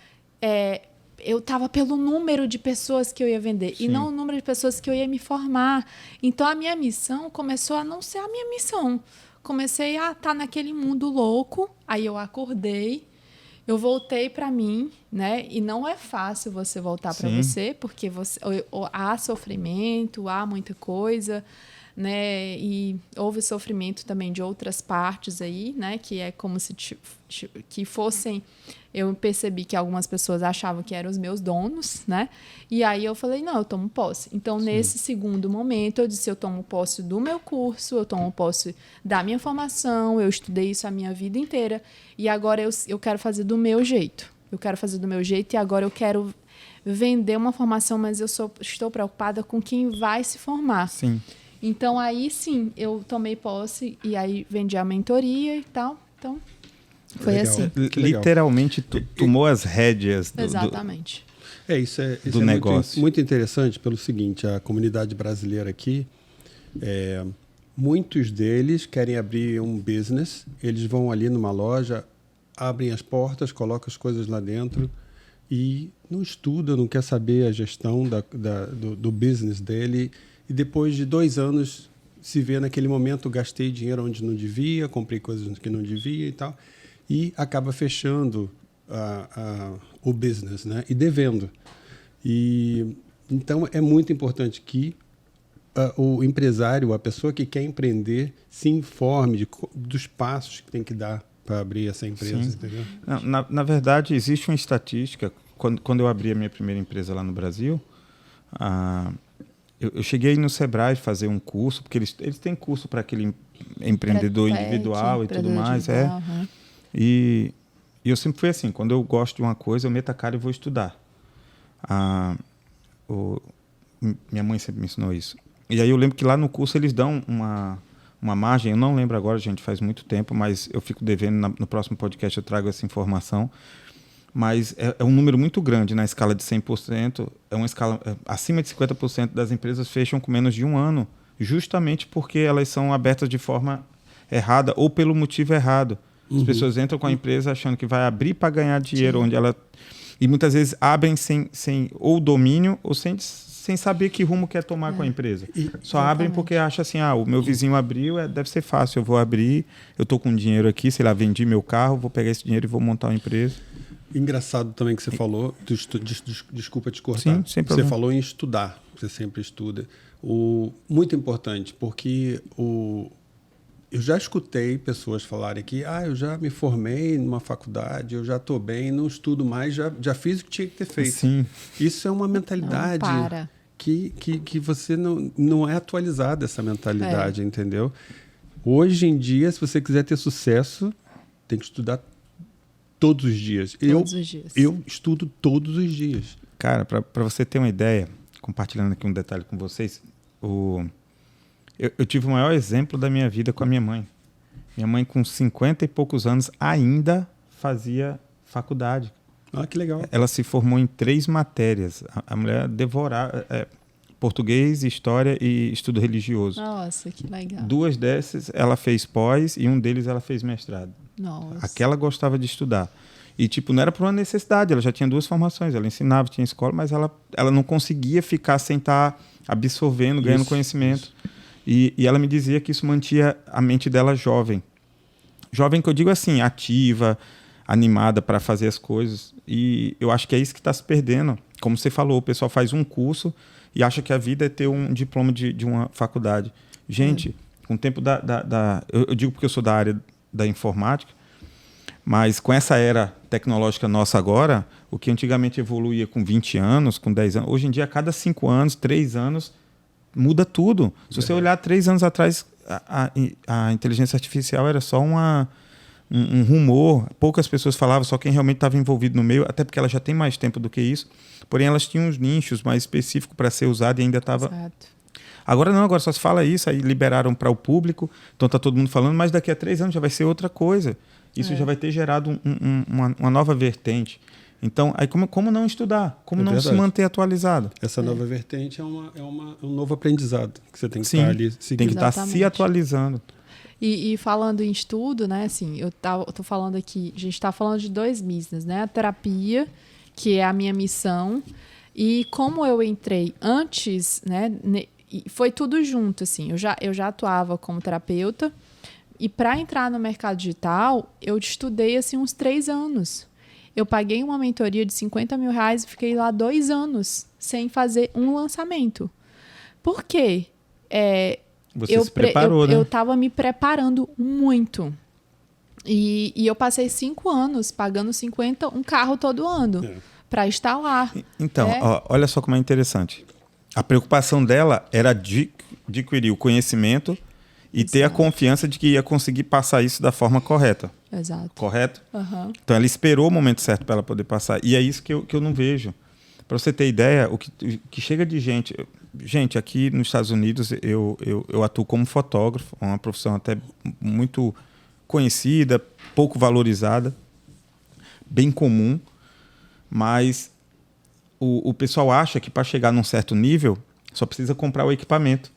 pelo número de pessoas que eu ia vender. Sim. E não o número de pessoas que eu ia me formar. Então, a minha missão começou a não ser a minha missão. Comecei a estar naquele mundo louco, aí eu acordei, eu voltei para mim, né? E não é fácil você voltar para você, porque há sofrimento, há muita coisa, né? E houve sofrimento também de outras partes aí, né? Que é como se que fossem... Eu percebi que algumas pessoas achavam que eram os meus donos, né? E aí eu falei, não, eu tomo posse. Então, nesse segundo momento, eu disse, eu tomo posse do meu curso, eu tomo posse da minha formação, eu estudei isso a minha vida inteira, e agora eu quero fazer do meu jeito. Eu quero fazer do meu jeito, e agora eu quero vender uma formação, mas eu estou preocupada com quem vai se formar. Sim. Então, aí sim, eu tomei posse, e aí vendi a mentoria e tal. Então... Foi legal. assim. Literalmente tomou as rédeas Exatamente. Isso do negócio. Muito interessante pelo seguinte, a comunidade brasileira aqui, muitos deles querem abrir um business, eles vão ali numa loja, abrem as portas, colocam as coisas lá dentro e não estuda, não quer saber a gestão do business dele, e depois de 2 anos se vê naquele momento, gastei dinheiro onde não devia, comprei coisas que não devia e tal, e acaba fechando o business, né? E devendo. Então, é muito importante que o empresário, a pessoa que quer empreender, se informe dos passos que tem que dar para abrir essa empresa. Entendeu? Na verdade, existe uma estatística. Quando eu abri a minha primeira empresa lá no Brasil, eu cheguei no Sebrae fazer um curso, porque eles têm curso para aquele empreendedor individual e tudo mais. E eu sempre fui assim, quando eu gosto de uma coisa, eu meto a cara e vou estudar. Minha mãe sempre me ensinou isso. E aí eu lembro que lá no curso eles dão uma margem, eu não lembro agora, gente, faz muito tempo, mas eu fico devendo, no próximo podcast eu trago essa informação. Mas é um número muito grande na escala de 100%, é uma escala acima de 50% das empresas fecham com menos de 1 ano, justamente porque elas são abertas de forma errada ou pelo motivo errado. As pessoas entram com a empresa achando que vai abrir para ganhar dinheiro, onde ela... E muitas vezes abrem sem ou domínio ou sem saber que rumo quer tomar com a empresa. Só abrem porque acham assim, o meu vizinho abriu, deve ser fácil, eu vou abrir, eu estou com dinheiro aqui, sei lá, vendi meu carro, vou pegar esse dinheiro e vou montar uma empresa. Engraçado também que você falou, desculpa te cortar, sim, sem problema. Você falou em estudar, você sempre estuda. Muito importante, porque eu já escutei pessoas falarem que eu já me formei numa faculdade, eu já estou bem, não estudo mais, já fiz o que tinha que ter feito. Sim. Isso é uma mentalidade que você não é atualizada, essa mentalidade, entendeu? Hoje em dia, se você quiser ter sucesso, tem que estudar todos os dias. Eu estudo todos os dias. Cara, para você ter uma ideia, compartilhando aqui um detalhe com vocês, Eu tive o maior exemplo da minha vida com a minha mãe. Minha mãe, com 50 e poucos anos, ainda fazia faculdade. Ah, que legal. Ela se formou em 3 matérias. A mulher devorava português, história e estudo religioso. Nossa, que legal. 2 dessas ela fez pós e um deles ela fez mestrado. Nossa. Aquela gostava de estudar. E, tipo, não era por uma necessidade, ela já tinha 2 formações. Ela ensinava, tinha escola, mas ela não conseguia ficar sem estar absorvendo, ganhando conhecimento. E ela me dizia que isso mantinha a mente dela jovem. Jovem que eu digo assim, ativa, animada para fazer as coisas. E eu acho que é isso que está se perdendo. Como você falou, o pessoal faz um curso e acha que a vida é ter um diploma de uma faculdade. Gente, com o tempo eu digo porque eu sou da área da informática, mas com essa era tecnológica nossa agora, o que antigamente evoluía com 20 anos, com 10 anos, hoje em dia, a cada 5 anos, 3 anos, muda tudo. Se você olhar 3 anos atrás, a inteligência artificial era só um rumor. Poucas pessoas falavam, só quem realmente estava envolvido no meio, até porque ela já tem mais tempo do que isso. Porém, elas tinham uns nichos mais específicos para ser usado e ainda estava... Agora não, agora só se fala isso, aí liberaram para o público, então está todo mundo falando, mas daqui a 3 anos já vai ser outra coisa. Isso já vai ter gerado uma nova vertente. Então, aí como não estudar? Como não se manter atualizado? Essa nova vertente é um novo aprendizado que você tem que Sim, estar ali seguindo. tem que estar se atualizando. E falando em estudo, né, assim, eu tô falando aqui, a gente está falando de 2 business, né? A terapia, que é a minha missão, e como eu entrei antes, né, foi tudo junto, assim, eu já atuava como terapeuta, e para entrar no mercado digital, eu estudei, assim, uns 3 anos. Eu paguei uma mentoria de R$50 mil e fiquei lá 2 anos sem fazer um lançamento. Por quê? Você se preparou, né? Eu estava me preparando muito. E eu passei 5 anos pagando 50, um carro todo ano para estar lá. Então, olha só como é interessante. A preocupação dela era adquirir o conhecimento e ter a confiança de que ia conseguir passar isso da forma correta. Exato. Correto? Uhum. Então, ela esperou o momento certo para ela poder passar. E é isso que eu não vejo. Para você ter ideia, o que chega de gente... Gente, aqui nos Estados Unidos, eu atuo como fotógrafo, uma profissão até muito conhecida, pouco valorizada, bem comum, mas o pessoal acha que para chegar num certo nível, só precisa comprar o equipamento.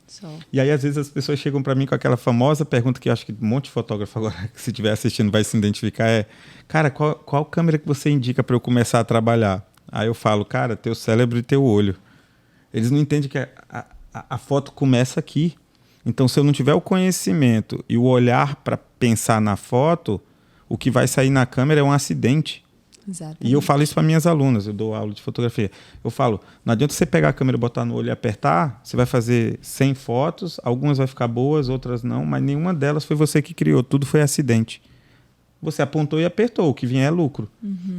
E aí, às vezes, as pessoas chegam para mim com aquela famosa pergunta que eu acho que um monte de fotógrafo agora, que se estiver assistindo, vai se identificar, cara, qual câmera que você indica para eu começar a trabalhar? Aí eu falo, cara, teu cérebro e teu olho. Eles não entendem que a foto começa aqui. Então, se eu não tiver o conhecimento e o olhar para pensar na foto, o que vai sair na câmera é um acidente. Exatamente. E eu falo isso para minhas alunas, eu dou aula de fotografia. Eu falo, não adianta você pegar a câmera, botar no olho e apertar, você vai fazer 100 fotos, algumas vai ficar boas, outras não, mas nenhuma delas foi você que criou, tudo foi acidente. Você apontou e apertou, o que vier é lucro.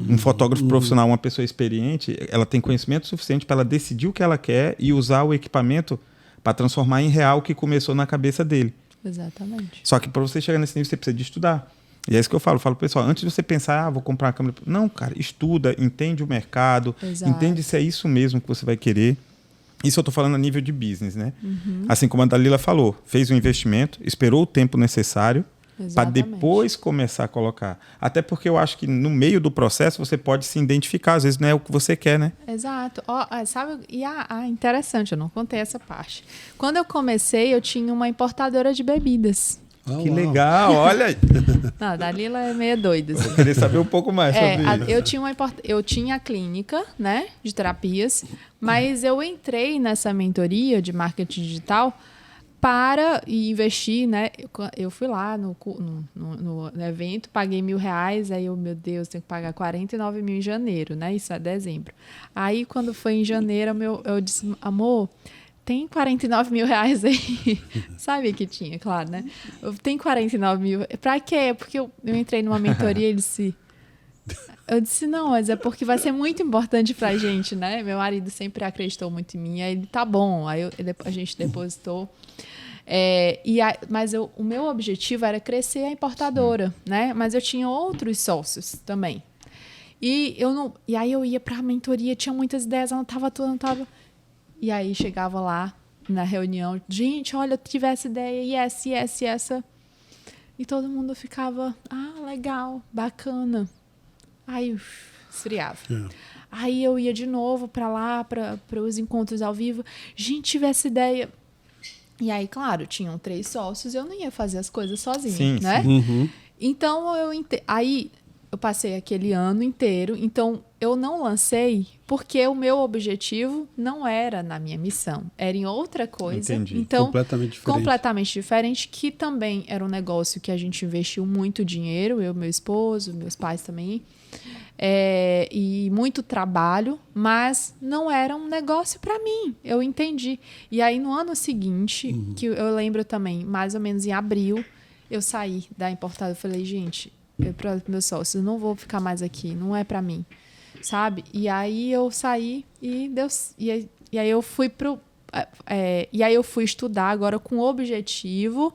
Um fotógrafo profissional, uma pessoa experiente, ela tem conhecimento suficiente para ela decidir o que ela quer e usar o equipamento para transformar em real o que começou na cabeça dele. Exatamente. Só que para você chegar nesse nível, você precisa de estudar. E é isso que eu falo. Pessoal, antes de você pensar, vou comprar uma câmera... Não, cara, estuda, entende o mercado, entende se é isso mesmo que você vai querer. Isso eu estou falando a nível de business, né? Assim como a Dalila falou, fez um investimento, esperou o tempo necessário para depois começar a colocar. Até porque eu acho que no meio do processo você pode se identificar, às vezes não é o que você quer, né? Exato. Sabe, e interessante, eu não contei essa parte. Quando eu comecei, eu tinha uma importadora de bebidas. Que legal, olha! Não, a Dalila é meio doida. Assim. Eu queria saber um pouco mais sobre isso. Eu tinha a clínica, né, de terapias, mas eu entrei nessa mentoria de marketing digital para investir, né? Eu fui lá no evento, paguei R$1.000, aí meu Deus, tenho que pagar 49 mil em janeiro, né? Isso é dezembro. Aí, quando foi em janeiro, eu disse, amor, tem 49 mil reais aí? Sabe que tinha, claro, né? Tem 49 mil. Pra quê? Porque eu entrei numa mentoria e ele disse... Eu disse, não, mas é porque vai ser muito importante pra gente, né? Meu marido sempre acreditou muito em mim. Aí ele, tá bom. Aí a gente depositou. Mas o meu objetivo era crescer a importadora, né? Mas eu tinha outros sócios também. E aí eu ia pra mentoria, tinha muitas ideias, anotava tudo, anotava. E aí chegava lá, na reunião, gente, olha, eu tive essa ideia, e essa. E todo mundo ficava, legal, bacana. Aí esfriava. Aí eu ia de novo para lá, para os encontros ao vivo. Gente, tive essa ideia. E aí, claro, tinham 3 sócios, eu não ia fazer as coisas sozinha, né? Uhum. Então, aí eu passei aquele ano inteiro. Então, eu não lancei porque o meu objetivo não era na minha missão. Era em outra coisa. Entendi. Então, Completamente diferente, que também era um negócio que a gente investiu muito dinheiro, eu, meu esposo, meus pais também. E muito trabalho, mas não era um negócio para mim, eu entendi. E aí no ano seguinte, que eu lembro também, mais ou menos em abril, eu saí da importada, eu falei, gente, para meus sócios, eu não vou ficar mais aqui, não é para mim, sabe? E aí eu saí e aí eu fui e aí eu fui estudar agora com o objetivo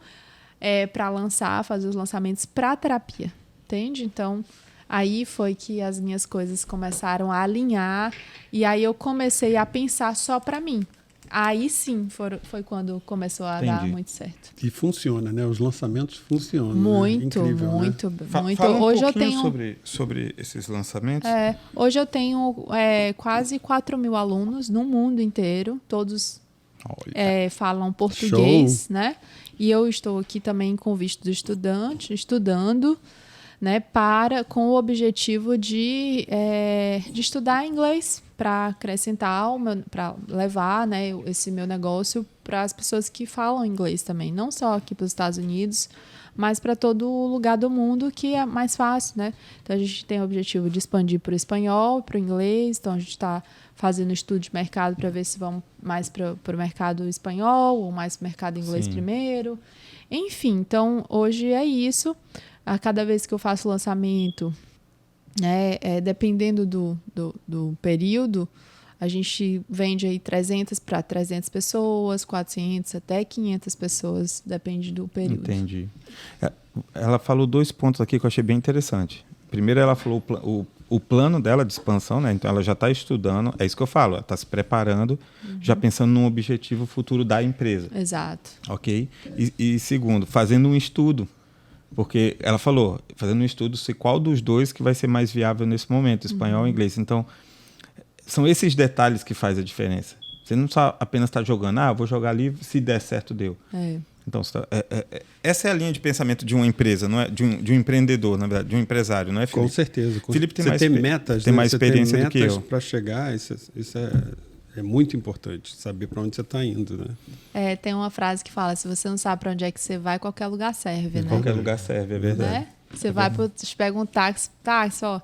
para fazer os lançamentos para terapia, entende? Então aí foi que as minhas coisas começaram a alinhar e aí eu comecei a pensar só para mim. Aí sim foi quando começou a dar muito certo. E funciona, né? Os lançamentos funcionam. Muito, né? Incrível, muito, né? muito. Fala Hoje um eu pouquinho tenho sobre esses lançamentos. Hoje eu tenho quase 4.000 alunos no mundo inteiro. Todos falam português, né? E eu estou aqui também com visto do estudante, estudando, né, com o objetivo de estudar inglês para acrescentar, para levar, né, esse meu negócio para as pessoas que falam inglês também, não só aqui para os Estados Unidos, mas para todo lugar do mundo, que é mais fácil, né? Então a gente tem o objetivo de expandir para o espanhol, para o inglês, então a gente está fazendo estudo de mercado para ver se vamos mais para o mercado espanhol ou mais para o mercado inglês primeiro. Enfim, então hoje é isso. A cada vez que eu faço lançamento, né, dependendo do período, a gente vende aí 300 para 300 pessoas, 400 até 500 pessoas, depende do período. Entendi. Ela falou 2 pontos aqui que eu achei bem interessante. Primeiro, ela falou o plano dela de expansão, né? Então ela já está estudando, é isso que eu falo, ela está se preparando, já pensando num objetivo futuro da empresa. Exato. Ok? E segundo, fazendo um estudo. Porque ela falou, fazendo um estudo, se qual dos dois que vai ser mais viável nesse momento, espanhol ou inglês. Então, são esses detalhes que fazem a diferença. Você não só apenas está jogando, vou jogar ali, se der certo, deu. Então, essa é a linha de pensamento de uma empresa, não é? De um empreendedor, na verdade, de um empresário, não é, Felipe? Com certeza. Felipe tem metas, tem né? mais experiência do que eu. Para chegar, isso é muito importante, saber para onde você está indo, né? Tem uma frase que fala, se você não sabe para onde é que você vai, qualquer lugar serve, né? Qualquer lugar serve, é verdade. Né? Você te pega um táxi, ó,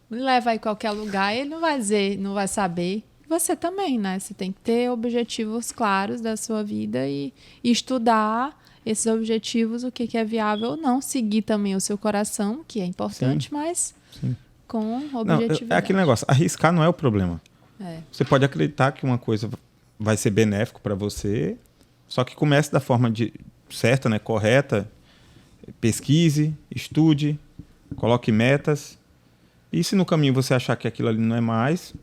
me leva aí a qualquer lugar, ele não vai dizer, não vai saber. Você também, né? Você tem que ter objetivos claros da sua vida e estudar esses objetivos, o que é viável ou não. Seguir também o seu coração, que é importante, mas com objetividade. É aquele negócio, arriscar não é o problema. Você pode acreditar que uma coisa vai ser benéfico para você, só que comece da forma certa, né, correta, pesquise, estude, coloque metas, e se no caminho você achar que aquilo ali não é mais,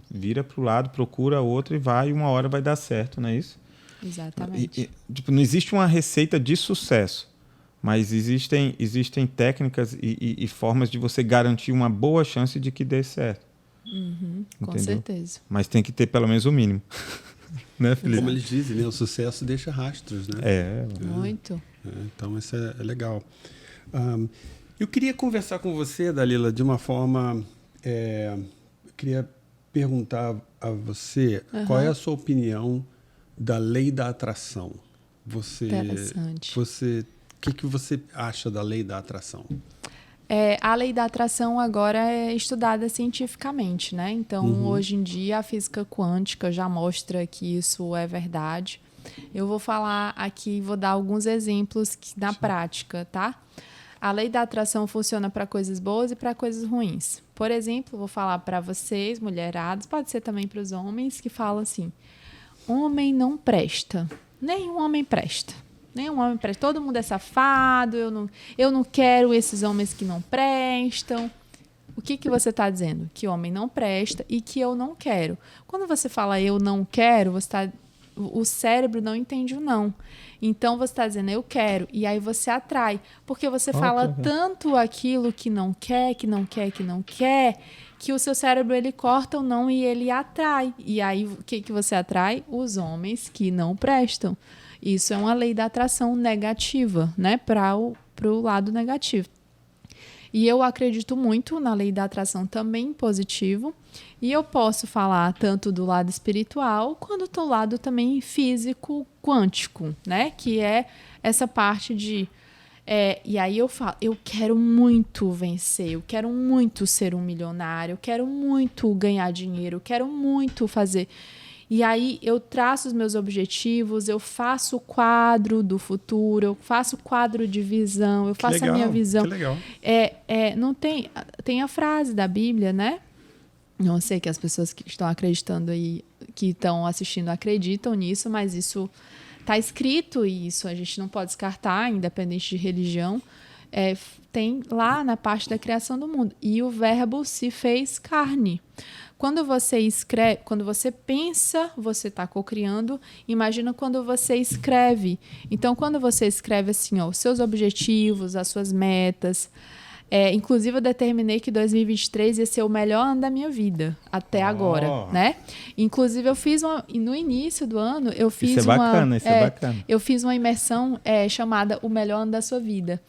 vira para o lado, procura outro e vai, e uma hora vai dar certo, não é isso? Exatamente. Não existe uma receita de sucesso, mas existem técnicas e formas de você garantir uma boa chance de que dê certo. Com certeza. Mas tem que ter pelo menos o mínimo. Né, Felipe? Como eles dizem, né? O sucesso deixa rastros, né? Muito. Então, isso é legal. Eu queria conversar com você, Dalila, de uma forma... eu queria perguntar a você qual é a sua opinião da lei da atração. Interessante. O que você acha da lei da atração? A lei da atração agora é estudada cientificamente, né? Então, hoje em dia, a física quântica já mostra que isso é verdade. Eu vou falar aqui, vou dar alguns exemplos na prática, tá? A lei da atração funciona para coisas boas e para coisas ruins. Por exemplo, vou falar para vocês, mulheradas, pode ser também para os homens, que falam assim, homem não presta, nenhum homem presta. Nenhum homem presta. Todo mundo é safado, eu não quero esses homens que não prestam. O que você está dizendo? Que homem não presta e que eu não quero. Quando você fala eu não quero, você está O cérebro não entende o não. Então você está dizendo, eu quero, e aí você atrai. Porque você fala tanto aquilo que não quer, que não quer, que não quer, que o seu cérebro ele corta o não e ele atrai. E aí o que você atrai? Os homens que não prestam. Isso é uma lei da atração negativa, né? Para o lado negativo. E eu acredito muito na lei da atração também positivo. E eu posso falar tanto do lado espiritual quanto do lado também físico quântico, né? Que é essa parte de... e aí eu falo, eu quero muito vencer, eu quero muito ser um milionário, eu quero muito ganhar dinheiro, eu quero muito fazer... E aí eu traço os meus objetivos, eu faço o quadro do futuro, eu faço o quadro de visão, eu faço a minha visão. Que legal. Não tem a frase da Bíblia, né? Não sei que as pessoas que estão acreditando aí, que estão assistindo, acreditam nisso, mas isso está escrito e isso a gente não pode descartar, independente de religião. Tem lá na parte da criação do mundo. E o verbo se fez carne. Quando você escreve, quando você pensa, você está cocriando. Imagina quando você escreve. Então, quando você escreve assim, os seus objetivos, as suas metas. Inclusive, eu determinei que 2023 ia ser o melhor ano da minha vida, até agora, né? Inclusive, eu fiz no início do ano, eu fiz isso é bacana. Eu fiz uma imersão chamada O Melhor Ano da Sua Vida.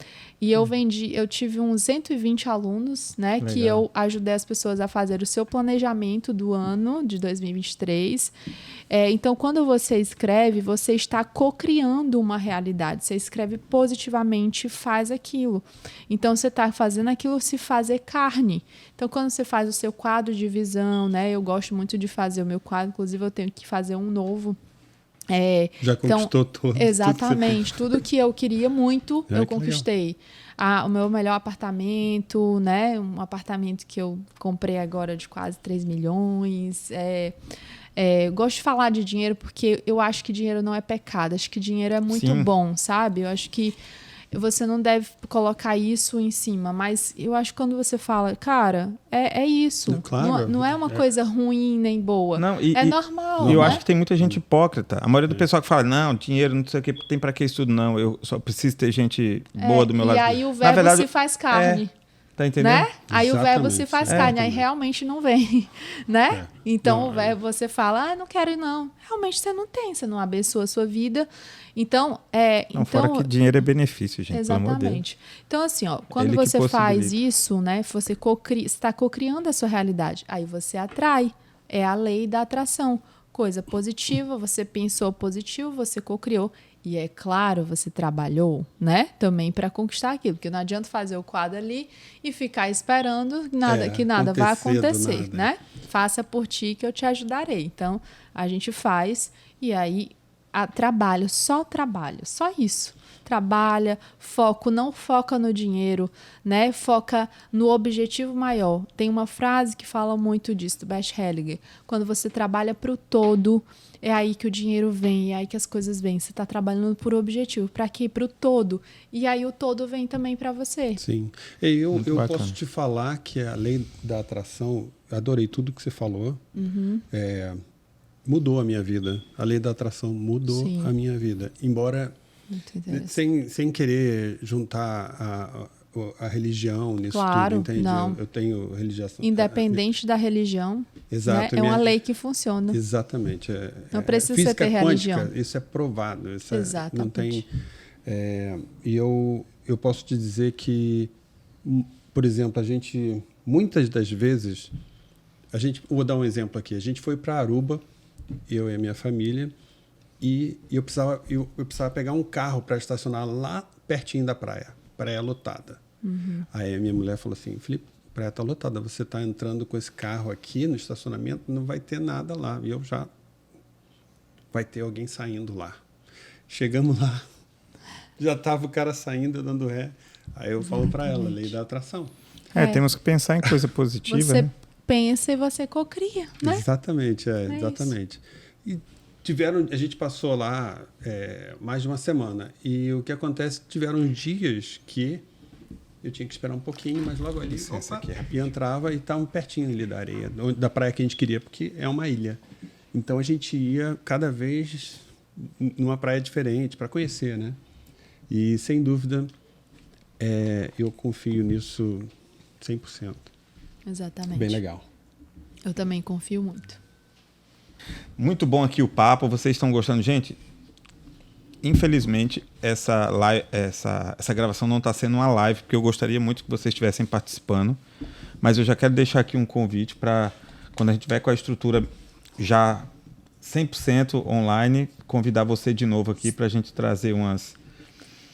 E eu tive uns 120 alunos, né? Legal. Que eu ajudei as pessoas a fazer o seu planejamento do ano de 2023. Então, quando você escreve, você está cocriando uma realidade. Você escreve positivamente, faz aquilo. Então, você está fazendo aquilo se fazer carne. Então, quando você faz o seu quadro de visão, né? Eu gosto muito de fazer o meu quadro, inclusive eu tenho que fazer um novo. Já conquistou tudo. Exatamente. Tudo que eu queria muito, eu conquistei. O meu melhor apartamento, né? Um apartamento que eu comprei agora de quase 3 milhões. Eu gosto de falar de dinheiro porque eu acho que dinheiro não é pecado. Acho que dinheiro é muito bom, sabe? Eu acho que você não deve colocar isso em cima, mas eu acho que quando você fala, cara, é isso. Claro, não é uma coisa ruim nem boa. Não, normal. Eu né? acho que tem muita gente hipócrita. A maioria do pessoal que fala, não, dinheiro, não sei o que, tem pra que isso tudo, não. Eu só preciso ter gente boa do meu lado. E aí o verbo se faz carne. Tá entendendo? Né? Aí Exatamente. o verbo se faz carne, aí realmente não vem, né? Então o verbo você fala, não quero ir não. Realmente você não tem, você não abençoa a sua vida. Então, fora que dinheiro é benefício, gente, exatamente. pelo amor de Deus. Então assim, quando você faz isso, né? Você está cocriando a sua realidade. Aí você atrai. É a lei da atração. Coisa positiva, você pensou positivo, você cocriou. E é claro, você trabalhou, né? Também para conquistar aquilo. Porque não adianta fazer o quadro ali e ficar esperando que nada vai acontecer, né? Faça por ti que eu te ajudarei. Então, a gente faz e aí trabalho, só isso. Trabalha, não foca no dinheiro, né? Foca no objetivo maior. Tem uma frase que fala muito disso, do Bert Hellinger. Quando você trabalha para o todo, é aí que o dinheiro vem, é aí que as coisas vêm. Você está trabalhando por objetivo. Para quê? Para o todo. E aí o todo vem também para você. Sim. Eu posso te falar que a lei da atração, adorei tudo que você falou. Mudou a minha vida. A lei da atração mudou a minha vida. Embora... Sem querer juntar a religião nisso tudo, entende? Não. Eu tenho religião. Independente da religião, exato, né? É uma lei que funciona. Exatamente. Não precisa você ter religião. Quântica, isso é provado. Isso exatamente. Não tem, e eu posso te dizer que, por exemplo, muitas das vezes, vou dar um exemplo aqui. A gente foi para Aruba, eu e a minha família, e eu precisava pegar um carro para estacionar lá pertinho da praia lotada. Aí a minha mulher falou assim, Felipe, a praia está lotada, você está entrando com esse carro aqui no estacionamento, não vai ter nada lá. E vai ter alguém saindo lá. Chegamos lá, já estava o cara saindo, dando ré. Aí eu falo para ela, lei da atração. Temos que pensar em coisa positiva, você né? pensa e você cocria, né? Exatamente, exatamente. Isso. A gente passou lá mais de uma semana. E o que acontece, tiveram dias que eu tinha que esperar um pouquinho, mas logo ali, e entrava e estava pertinho ali da areia, da praia que a gente queria, porque é uma ilha. Então a gente ia cada vez numa praia diferente para conhecer, né? E sem dúvida eu confio nisso 100%. Exatamente. Bem legal. Eu também confio muito. Muito bom aqui o papo, vocês estão gostando? Gente, infelizmente essa gravação não está sendo uma live, porque eu gostaria muito que vocês estivessem participando, mas eu já quero deixar aqui um convite para, quando a gente tiver com a estrutura já 100% online, convidar você de novo aqui para a gente trazer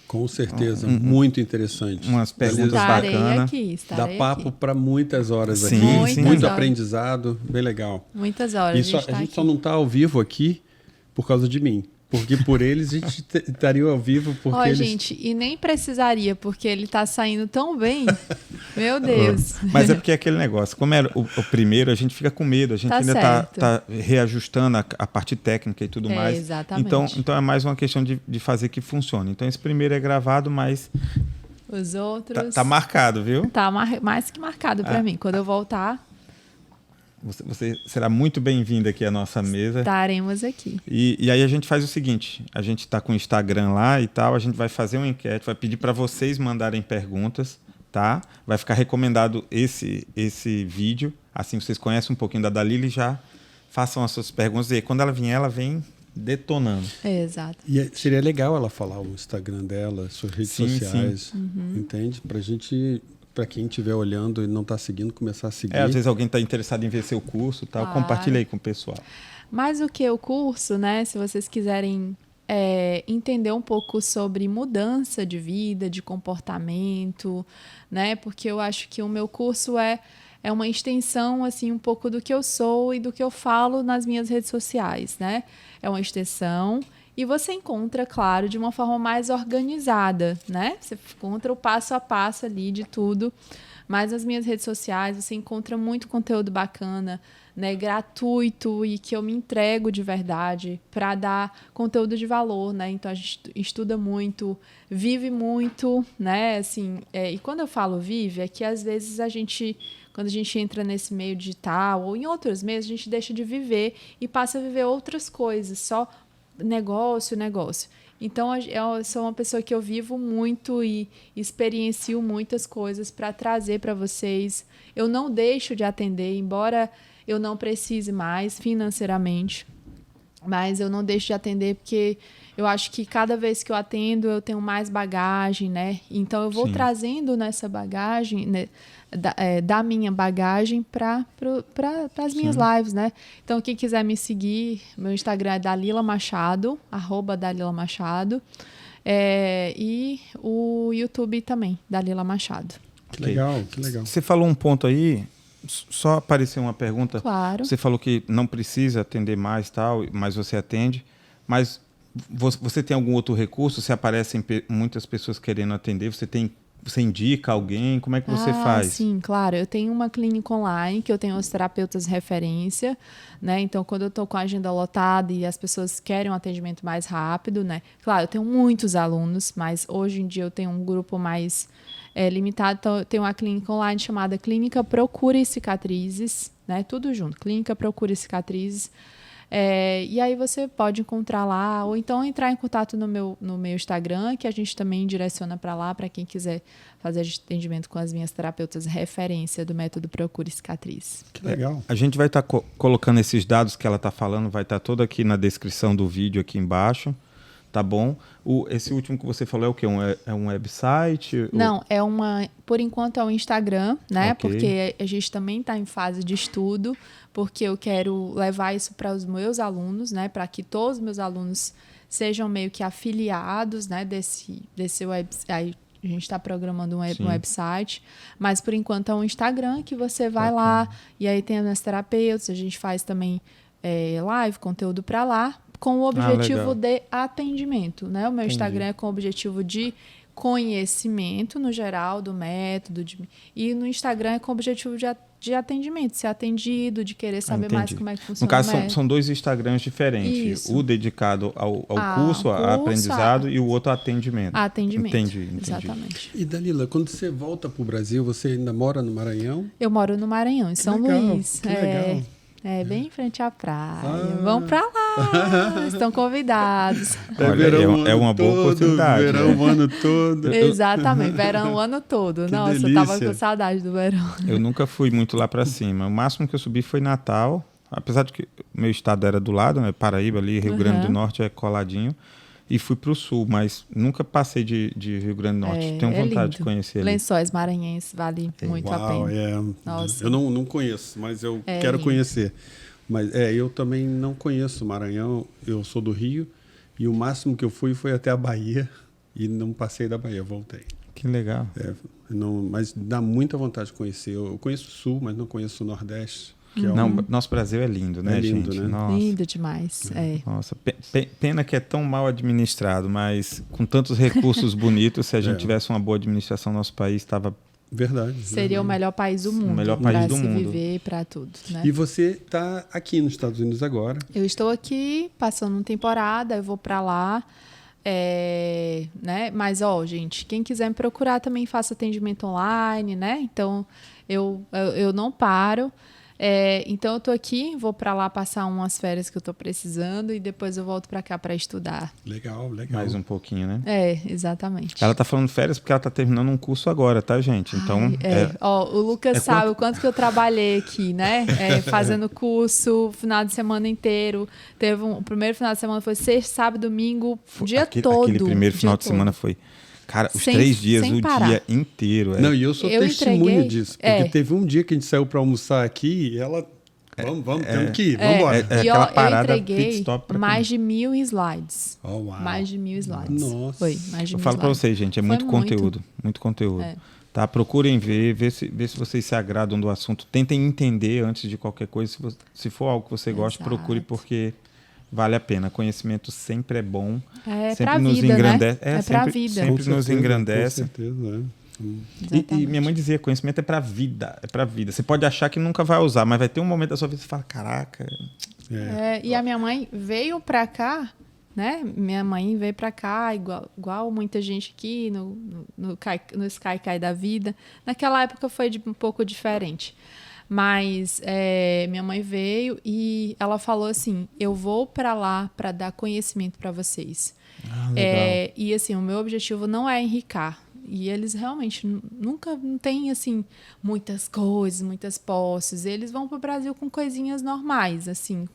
Com certeza, muito interessante. umas perguntas Estarei bacanas. aqui. Dá papo para muitas horas aqui. Sim, sim. Muito horas. aprendizado, bem legal. Muitas horas. E a gente só não está ao vivo aqui por causa de mim. Porque por eles a gente estaria ao vivo. Porque eles... gente, e nem precisaria, porque ele tá saindo tão bem. Meu Deus. Mas é porque é aquele negócio, como era o primeiro, a gente fica com medo, a gente ainda tá reajustando a parte técnica e tudo mais. Exatamente. Então é mais uma questão de fazer que funcione. Então esse primeiro é gravado, mas Os outros... tá marcado, viu? Tá mais que marcado pra mim. Quando eu voltar, Você será muito bem-vindo aqui à nossa mesa. estaremos aqui. E aí a gente faz o seguinte, a gente está com o Instagram lá e tal, a gente vai fazer uma enquete, vai pedir para vocês mandarem perguntas, tá? Vai ficar recomendado esse vídeo, assim vocês conhecem um pouquinho da Dalila e já façam as suas perguntas. E aí, quando ela vem detonando. Exato. E seria legal ela falar o Instagram dela, suas redes Sim, sociais, entende? Pra gente... Para quem estiver olhando e não está seguindo, começar a seguir. Às vezes alguém está interessado em ver seu curso, tal, Claro. compartilha aí com o pessoal. Mais do que o curso, né? Se vocês quiserem entender um pouco sobre mudança de vida, de comportamento, né? Porque eu acho que o meu curso é uma extensão, assim, um pouco do que eu sou e do que eu falo nas minhas redes sociais, né? É uma extensão. E você encontra, claro, de uma forma mais organizada, né? Você encontra o passo a passo ali de tudo. Mas nas minhas redes sociais você encontra muito conteúdo bacana, né? Gratuito e que eu me entrego de verdade para dar conteúdo de valor, né? Então a gente estuda muito, vive muito, né? Assim, e quando eu falo vive, é que às vezes quando a gente entra nesse meio digital ou em outros meios, a gente deixa de viver e passa a viver outras coisas, só negócio. Então, eu sou uma pessoa que eu vivo muito e experiencio muitas coisas para trazer para vocês. Eu não deixo de atender, embora eu não precise mais financeiramente, mas eu não deixo de atender porque eu acho que cada vez que eu atendo, eu tenho mais bagagem, né? Então, eu vou trazendo nessa bagagem, né? Da minha bagagem para as minhas lives, né? Então, quem quiser me seguir, meu Instagram é Dalila Machado, @Dalila Machado. E o YouTube também, Dalila Machado. Que legal, que legal. Você falou um ponto aí, só apareceu uma pergunta. Claro. Você falou que não precisa atender mais, tal, mas você atende. Mas você tem algum outro recurso? Se aparecem muitas pessoas querendo atender, você indica alguém? Como é que você faz? Sim, claro. Eu tenho uma clínica online que eu tenho os terapeutas referência, né? Então, quando eu estou com a agenda lotada e as pessoas querem um atendimento mais rápido, né? Claro, eu tenho muitos alunos, mas hoje em dia eu tenho um grupo mais limitado. Então, eu tenho uma clínica online chamada Clínica Procure Cicatrizes, né? Tudo junto. Clínica Procure Cicatrizes. E aí você pode encontrar lá, ou então entrar em contato no meu Instagram, que a gente também direciona para lá, para quem quiser fazer atendimento com as minhas terapeutas referência do método Procure Cicatriz. Que legal. A gente vai estar colocando esses dados que ela está falando, vai estar todo aqui na descrição do vídeo aqui embaixo, tá bom? Esse último que você falou é o quê? É um website? Não, por enquanto é um Instagram, né? Okay. Porque a gente também está em fase de estudo, porque eu quero levar isso para os meus alunos, né? Para que todos os meus alunos sejam meio que afiliados, né? Desse website. A gente está programando um website, mas por enquanto é um Instagram que você vai lá e aí tem as terapeutas, a gente faz também live, conteúdo para lá, com o objetivo de atendimento, né? O meu Instagram é com o objetivo de conhecimento no geral do método e no Instagram é com o objetivo de atendimento, ser atendido, de querer saber mais como é que funciona. No caso, são dois Instagrams diferentes. Isso. O dedicado ao curso, a aprendizado, e o outro a atendimento. Atendimento. Entendi. Exatamente. E Dalila, quando você volta para o Brasil, você ainda mora no Maranhão? Eu moro no Maranhão, em São Luís. Que legal. É bem em frente à praia. Vamos pra lá. Estão convidados. Olha, verão é uma boa oportunidade. Verão o ano todo. Exatamente, verão o ano todo. Que Nossa, delícia. eu tava com saudade do verão. Eu nunca fui muito lá para cima. O máximo que eu subi foi Natal. Apesar de que o meu estado era do lado, né? Paraíba ali, Rio Grande do Norte é coladinho. E fui para o sul, mas nunca passei de Rio Grande do Norte. Tenho vontade de conhecer ali. Lençóis Maranhenses vale muito a pena. Nossa. Eu não conheço, mas eu quero lindo. conhecer. Mas eu também não conheço o Maranhão. Eu sou do Rio e o máximo que eu fui foi até a Bahia e não passei da Bahia, voltei. Que legal. Mas dá muita vontade de conhecer. Eu conheço o Sul, mas não conheço o Nordeste. Não, nosso Brasil é lindo, né, lindo, gente? né? Nossa. Lindo demais. Nossa, pena que é tão mal administrado, mas com tantos recursos bonitos, se a gente tivesse uma boa administração, nosso país estava... Verdade. Seria o melhor país do mundo. O melhor país do se mundo. Viver, para tudo, né? E você está aqui nos Estados Unidos agora. Eu estou aqui passando uma temporada, eu vou para lá. Né? Mas, gente, quem quiser me procurar também faço atendimento online, né? Então, eu não paro. Então eu tô aqui, vou para lá passar umas férias que eu tô precisando e depois eu volto para cá para estudar. Legal. Mais um pouquinho, né? Exatamente. Ela tá falando férias porque ela tá terminando um curso agora, tá, gente? Então, o Lucas sabe o quanto que eu trabalhei aqui, né? Fazendo curso, final de semana inteiro. O primeiro final de semana foi sexta, sábado, domingo, o dia todo. Aquele primeiro final de semana foi... Cara, os 3 dias, o dia inteiro. Não, e eu sou testemunha disso. Porque teve um dia que a gente saiu para almoçar aqui e ela... Vamos, temos que ir, vamos embora. Aquela parada eu entreguei pit stop mais de 1000 slides. Oh, uau. Mais de 1000 slides. Nossa. Foi, mais de 1000 Eu falo para vocês, gente, é muito conteúdo. Muito conteúdo. Tá? Procurem ver se vocês se agradam do assunto. Tentem entender antes de qualquer coisa. Se for algo que você gosta, procure, porque... Vale a pena. Conhecimento sempre é bom. Sempre nos engrandece. Né? Pra vida. Sempre nos engrandece. Com certeza, E minha mãe dizia, conhecimento é pra vida. É pra vida. Você pode achar que nunca vai usar, mas vai ter um momento da sua vida que você fala, caraca. E a minha mãe veio pra cá, né? Minha mãe veio pra cá, igual muita gente aqui, no Sky da vida. Naquela época foi um pouco diferente. Mas minha mãe veio e ela falou assim, eu vou para lá para dar conhecimento para vocês. Legal. E assim, o meu objetivo não é enricar. E eles realmente nunca não têm assim muitas coisas, muitas posses. Eles vão para o Brasil com coisinhas normais, assim,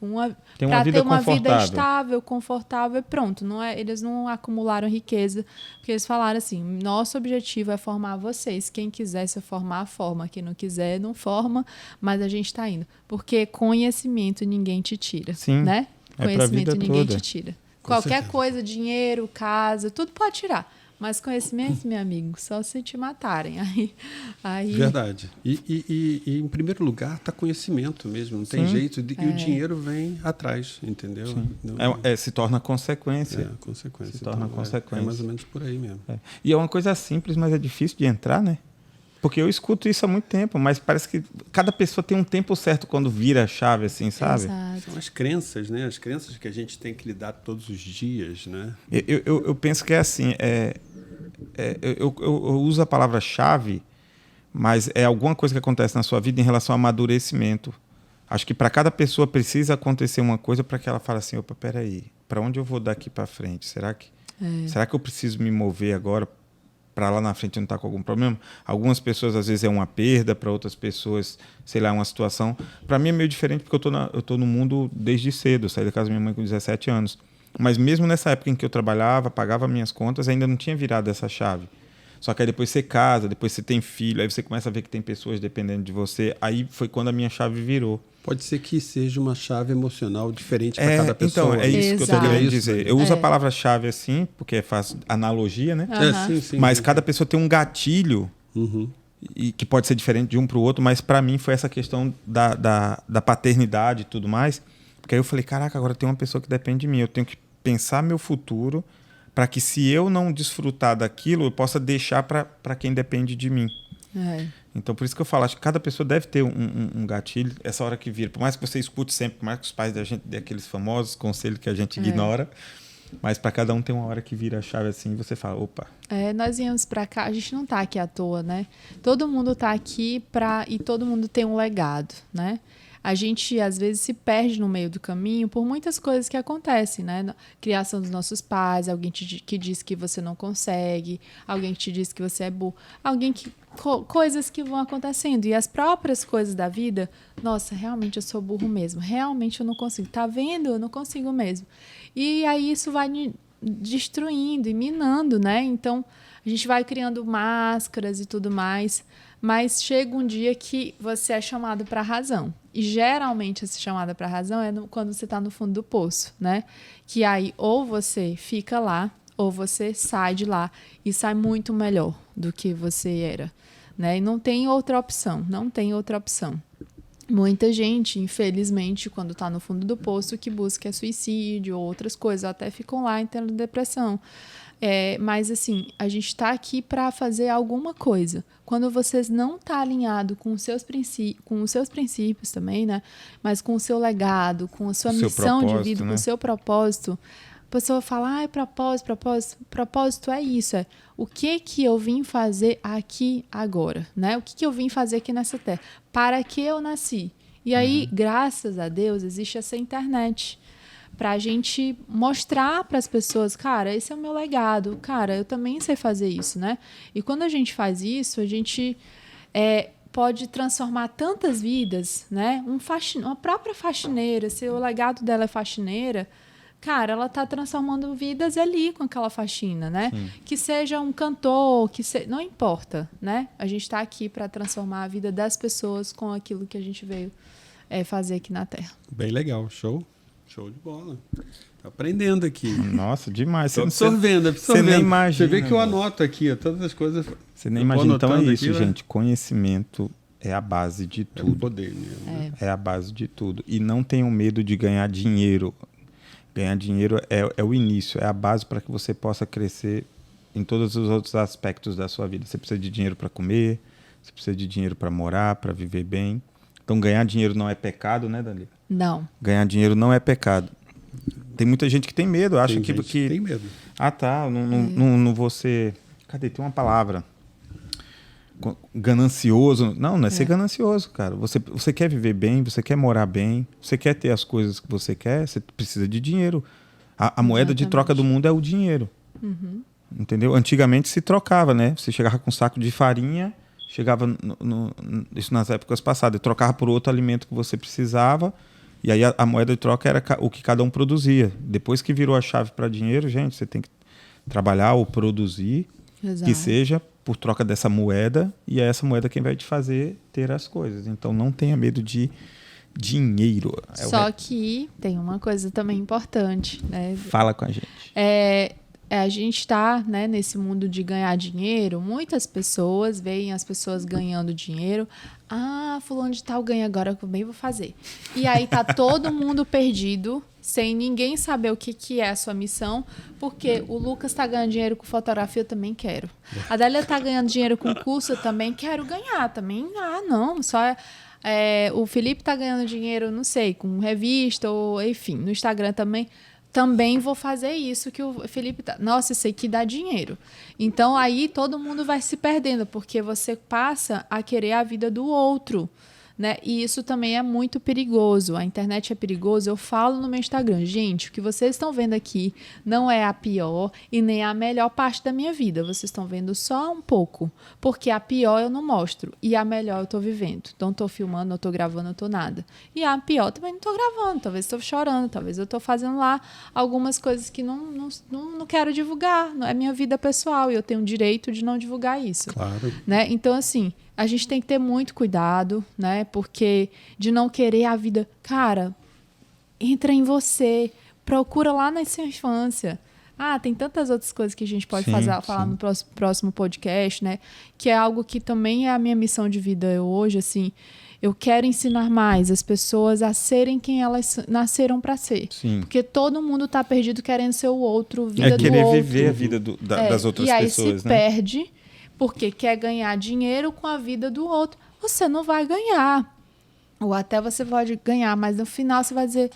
para ter uma vida estável, confortável e pronto. Eles não acumularam riqueza, porque eles falaram assim: nosso objetivo é formar vocês. Quem quiser se formar, forma. Quem não quiser, não forma. Mas a gente está indo, porque conhecimento ninguém te tira, né? Conhecimento ninguém te tira. Qualquer coisa, dinheiro, casa, tudo pode tirar. Mas conhecimento, meu amigo, só se te matarem. Aí... Verdade. E em primeiro lugar está conhecimento mesmo, não tem jeito. E o dinheiro vem atrás, entendeu? Se torna consequência. Consequência. Se torna consequência. É mais ou menos por aí mesmo. E é uma coisa simples, mas é difícil de entrar, né? Porque eu escuto isso há muito tempo, mas parece que cada pessoa tem um tempo certo quando vira a chave, assim, sabe? Exato. São as crenças, né? As crenças que a gente tem que lidar todos os dias, né? Eu penso que é assim, eu uso a palavra chave, mas é alguma coisa que acontece na sua vida em relação ao amadurecimento. Acho que para cada pessoa precisa acontecer uma coisa para que ela fale assim, opa, peraí, para onde eu vou daqui para frente? Será que eu preciso me mover agora para lá na frente não estar com algum problema? Algumas pessoas, às vezes, é uma perda, para outras pessoas, sei lá, é uma situação. Para mim é meio diferente, porque eu tô no mundo desde cedo. Eu saí da casa da minha mãe com 17 anos. Mas mesmo nessa época em que eu trabalhava, pagava minhas contas, ainda não tinha virado essa chave. Só que aí depois você casa, depois você tem filho, aí você começa a ver que tem pessoas dependendo de você. Aí foi quando a minha chave virou. Pode ser que seja uma chave emocional diferente para cada pessoa. Então, é isso que eu estou querendo dizer. Eu uso a palavra-chave assim, porque faz analogia, né? Sim, mas cada pessoa tem um gatilho e que pode ser diferente de um para o outro, mas para mim foi essa questão da paternidade e tudo mais. Porque aí eu falei, caraca, agora tem uma pessoa que depende de mim. Eu tenho que pensar meu futuro para que, se eu não desfrutar daquilo, eu possa deixar para quem depende de mim. Então, por isso que eu falo, acho que cada pessoa deve ter um gatilho, essa hora que vira. Por mais que você escute sempre, por mais que os pais da gente dê aqueles famosos conselhos que a gente ignora, mas para cada um tem uma hora que vira a chave assim e você fala, opa. Nós viemos para cá, a gente não está aqui à toa, né? Todo mundo está aqui e todo mundo tem um legado, né? a gente às vezes se perde no meio do caminho por muitas coisas que acontecem, né? Criação dos nossos pais, alguém que diz que você não consegue, alguém que te diz que você é burro, coisas que vão acontecendo. E as próprias coisas da vida, nossa, realmente eu sou burro mesmo, realmente eu não consigo. Tá vendo? Eu não consigo mesmo. E aí isso vai destruindo e minando, né? Então, a gente vai criando máscaras e tudo mais, mas chega um dia que você é chamado para a razão. E geralmente essa chamada para a razão é quando você está no fundo do poço, né? Que aí ou você fica lá, ou você sai de lá e sai muito melhor do que você era, né? E não tem outra opção, não tem outra opção. Muita gente, infelizmente, quando está no fundo do poço, que busca suicídio ou outras coisas, até ficam lá entrando em depressão. Mas, assim, a gente está aqui para fazer alguma coisa. Quando vocês não estão alinhados com os seus princípios também, né? Mas com o seu legado, com a sua missão de vida, né? Com o seu propósito, a pessoa fala, propósito é isso, o que eu vim fazer aqui agora, né? O que eu vim fazer aqui nessa terra? Para que eu nasci? E aí, graças a Deus, existe essa internet para a gente mostrar para as pessoas, cara, esse é o meu legado, cara, eu também sei fazer isso, né? E quando a gente faz isso, a gente pode transformar tantas vidas, né? Uma própria faxineira, se o legado dela é faxineira, cara, ela está transformando vidas ali com aquela faxina, né? Sim. Que seja um cantor, não importa, né? A gente está aqui para transformar a vida das pessoas com aquilo que a gente veio fazer aqui na Terra. Bem legal, show de bola. Tô aprendendo aqui. Nossa, demais. Tô absorvendo. Você nem imagina. Você vê que eu anoto aqui, ó, todas as coisas. Você nem imagina. Então é isso, aqui, gente. Conhecimento é a base de tudo. É o poder mesmo. É a base de tudo. E não tenham medo de ganhar dinheiro. Ganhar dinheiro é o início, é a base para que você possa crescer em todos os outros aspectos da sua vida. Você precisa de dinheiro para comer, você precisa de dinheiro para morar, para viver bem. Então, ganhar dinheiro não é pecado, né, Dalila? Não. Ganhar dinheiro não é pecado. Tem muita gente que tem medo, acha que tem medo. Ah, tá, não vou ser... Cadê? Tem uma palavra. Ganancioso. Não é ser ganancioso, cara. Você quer viver bem, você quer morar bem, você quer ter as coisas que você quer, você precisa de dinheiro. A moeda de troca do mundo é o dinheiro. Uhum. Entendeu? Antigamente se trocava, né? Você chegava com um saco de farinha, chegava isso nas épocas passadas, trocava por outro alimento que você precisava, e aí a moeda de troca era o que cada um produzia. Depois que virou a chave para dinheiro, gente, você tem que trabalhar ou produzir, Exato. Que seja por troca dessa moeda, e é essa moeda quem vai te fazer ter as coisas. Então não tenha medo de dinheiro. Só que tem uma coisa também importante, né? Fala com a gente. A gente está, né, nesse mundo de ganhar dinheiro, muitas pessoas veem as pessoas ganhando dinheiro. Ah, fulano de tal ganha agora, eu também vou fazer. E aí tá todo mundo perdido, sem ninguém saber o que é a sua missão, porque o Lucas está ganhando dinheiro com fotografia, eu também quero. A Dália está ganhando dinheiro com curso, eu também quero ganhar. Também, não, só... o Felipe está ganhando dinheiro, não sei, com revista, ou enfim, no Instagram também vou fazer isso que o Felipe tá... Nossa, isso aqui dá dinheiro. Então, aí todo mundo vai se perdendo, porque você passa a querer a vida do outro, né? E isso também é muito perigoso. A internet é perigoso. Eu falo no meu Instagram, gente, o que vocês estão vendo aqui não é a pior e nem a melhor parte da minha vida. Vocês estão vendo só um pouco, porque a pior eu não mostro e a melhor eu estou vivendo. Não estou filmando, não estou gravando, não estou nada. E a pior também não estou gravando. Talvez estou chorando, talvez eu estou fazendo lá algumas coisas que não quero divulgar. Não é minha vida pessoal e eu tenho o direito de não divulgar isso. Claro. Né? Então, assim, a gente tem que ter muito cuidado, né? Porque de não querer a vida... Cara, entra em você, procura lá na sua infância. Tem tantas outras coisas que a gente pode falar no próximo podcast, né? Que é algo que também é a minha missão de vida hoje, assim. Eu quero ensinar mais as pessoas a serem quem elas nasceram para ser. Sim. Porque todo mundo tá perdido querendo ser o outro, vida do outro. É querer viver a vida das outras pessoas, né? E aí se perde... Porque quer ganhar dinheiro com a vida do outro. Você não vai ganhar. Ou até você pode ganhar, mas no final você vai dizer...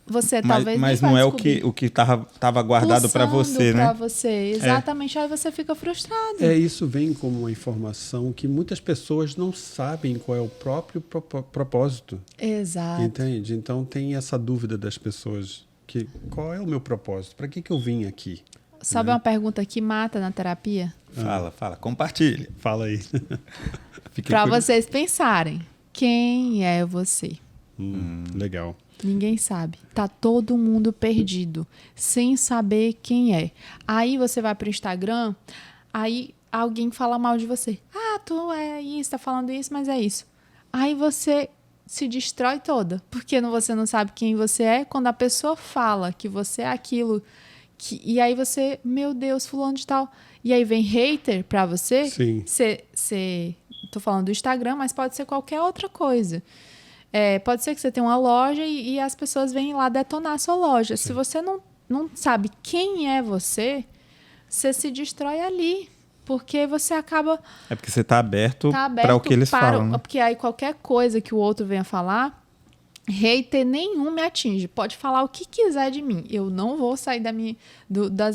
você talvez Mas nem não vai é descobrir. o que tava guardado para você, Pra né? você, exatamente. Aí você fica frustrado. Isso vem como uma informação que muitas pessoas não sabem qual é o próprio propósito. Exato. Entende? Então tem essa dúvida das pessoas que qual é o meu propósito? Para que eu vim aqui? Sabe uma pergunta que mata na terapia? Fala, compartilhe. Fala aí. Para vocês pensarem, quem é você? Legal. Ninguém sabe. Tá todo mundo perdido, sem saber quem é. Aí você vai pro Instagram, aí alguém fala mal de você. Ah, tu é isso, tá falando isso, mas é isso. Aí você se destrói toda, porque você não sabe quem você é. Quando a pessoa fala que você é aquilo, e aí você, meu Deus, fulano de tal. E aí vem hater pra você. Sim. Tô falando do Instagram, mas pode ser qualquer outra coisa. Pode ser que você tenha uma loja e as pessoas vêm lá detonar a sua loja. Sim. Se você não sabe quem é você se destrói ali. Porque você acaba... É porque você está aberto para o que eles falam. Né? Porque aí qualquer coisa que o outro venha falar, hater nenhum me atinge. Pode falar o que quiser de mim. Eu não vou sair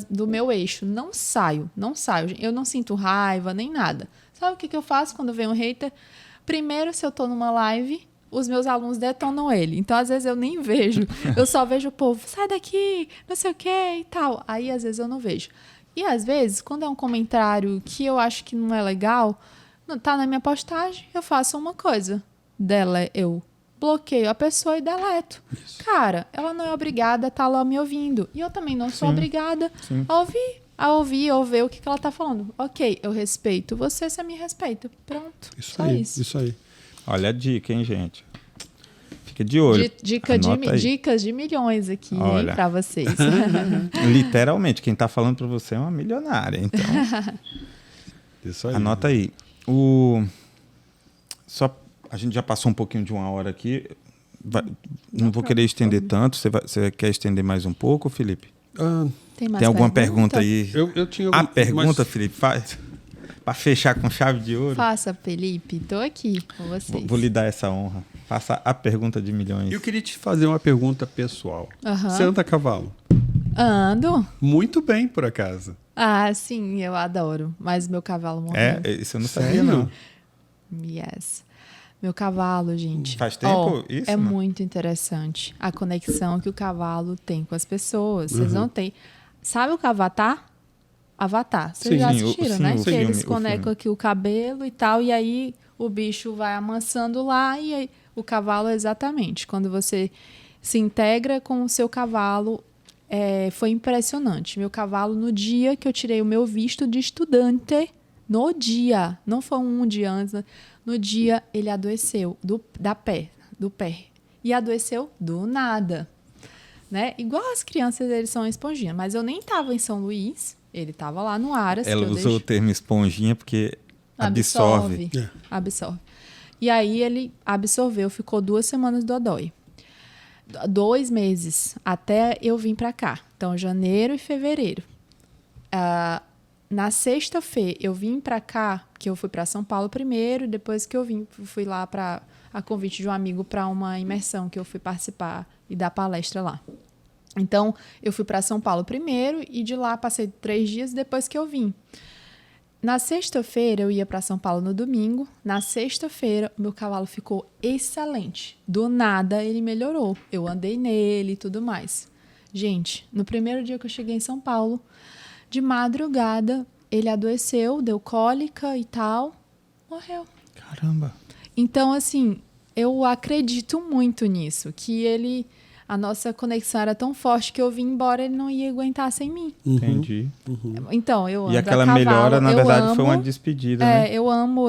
do meu eixo. Não saio. Eu não sinto raiva nem nada. Sabe o que eu faço quando vem um hater? Primeiro, se eu tô numa live... os meus alunos detonam ele. Então, às vezes, eu nem vejo. Eu só vejo o povo, sai daqui, não sei o que e tal. Aí, às vezes, eu não vejo. E, às vezes, quando é um comentário que eu acho que não é legal, não tá na minha postagem, eu faço uma coisa. Eu bloqueio a pessoa e deleto. Isso. Cara, ela não é obrigada a estar lá me ouvindo. E eu também não sou obrigada a ouvir ou ver o que ela tá falando. Ok, eu respeito você me respeita. Pronto. Isso aí. Olha a dica, hein, gente? Fica de olho. Dicas de milhões aqui, hein, pra vocês. Literalmente, quem tá falando pra você é uma milionária, então. Isso aí. Anota aí. A gente já passou um pouquinho de 1 hora aqui. Não vou querer estender tanto. Você quer estender mais um pouco, Felipe? Tem alguma pergunta aí? Eu tinha a pergunta, Felipe, faz. Para fechar com chave de ouro. Faça, Felipe. Estou aqui com vocês. Vou lhe dar essa honra. Faça a pergunta de milhões. Eu queria te fazer uma pergunta pessoal. Você anda a cavalo? Ando. Muito bem, por acaso. Ah, sim, eu adoro. Mas meu cavalo morreu. Isso eu não sabia, não. Yes. Meu cavalo, gente. Faz tempo isso? É muito interessante a conexão que o cavalo tem com as pessoas. Vocês não têm... Sabe o Avatar? Vocês já assistiram, né? Que eles conectam aqui o cabelo e tal, e aí o bicho vai amansando lá, e aí o cavalo, exatamente. Quando você se integra com o seu cavalo, foi impressionante. Meu cavalo, no dia que eu tirei o meu visto de estudante, no dia, não foi um dia antes, no dia ele adoeceu do pé. E adoeceu do nada. Né? Igual as crianças, eles são esponjinha, mas eu nem estava em São Luís. Ele estava lá no Aras. Ela usou o termo esponjinha porque absorve. Absorve. E aí ele absorveu, ficou 2 semanas dodói. 2 meses, até eu vim para cá. Então, janeiro e fevereiro. Na sexta-feira, eu vim para cá, que eu fui para São Paulo primeiro, depois que eu fui lá a convite de um amigo para uma imersão que eu fui participar e dar palestra lá. Então, eu fui para São Paulo primeiro e de lá passei 3 dias depois que eu vim. Na sexta-feira, eu ia para São Paulo no domingo. Na sexta-feira, o meu cavalo ficou excelente. Do nada, ele melhorou. Eu andei nele e tudo mais. Gente, no primeiro dia que eu cheguei em São Paulo, de madrugada, ele adoeceu, deu cólica e tal, morreu. Caramba! Então, assim, eu acredito muito nisso, que a nossa conexão era tão forte que eu vim embora, ele não ia aguentar sem mim. Entendi. Então, eu amo. E aquela melhora, na verdade, foi uma despedida, né? Eu amo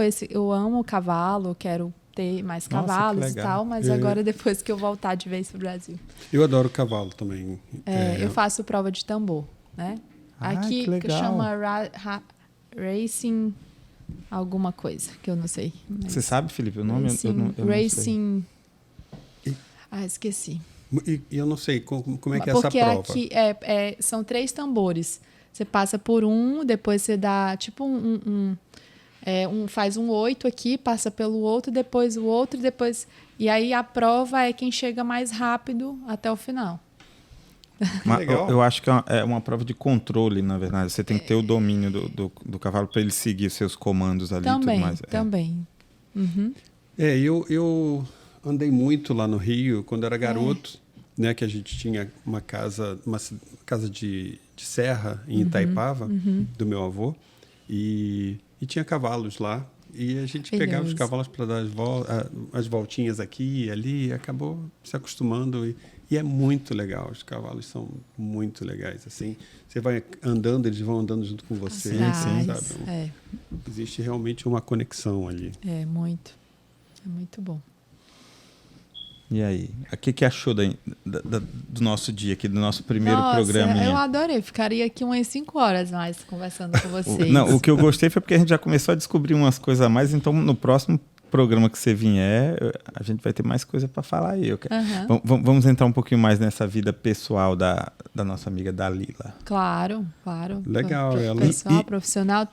o cavalo, quero ter mais cavalos e tal, mas agora depois que eu voltar de vez pro Brasil. Eu adoro cavalo também. Eu faço prova de tambor, né? Aqui que chama Racing alguma coisa, que eu não sei. Você sabe, Felipe, o nome? Racing... esqueci. E eu não sei como é que é essa prova. Porque aqui são 3 tambores. Você passa por um, depois você dá tipo faz um 8 aqui, passa pelo outro, depois o outro, depois... E aí a prova é quem chega mais rápido até o final. Mas Legal. eu acho que é uma prova de controle, na verdade. Você tem que ter o domínio do cavalo para ele seguir seus comandos ali e tudo mais. Também. Uhum. Eu andei muito lá no Rio quando era garoto, né? Que a gente tinha uma casa de serra em Itaipava, do meu avô, e tinha cavalos lá. E a gente pegava os cavalos para dar as voltinhas aqui e ali, e acabou se acostumando. E é muito legal, os cavalos são muito legais. Assim, você vai andando, eles vão andando junto com você. Sabe? Existe realmente uma conexão ali. É muito bom. E aí? O que achou do nosso dia aqui, do nosso primeiro programa? Eu adorei. Ficaria aqui umas 5 horas mais conversando com vocês. O que eu gostei foi porque a gente já começou a descobrir umas coisas a mais, então no próximo programa que você vier, a gente vai ter mais coisa para falar aí. Vamos entrar um pouquinho mais nessa vida pessoal da nossa amiga Dalila. Claro. Legal. Pessoal, profissional,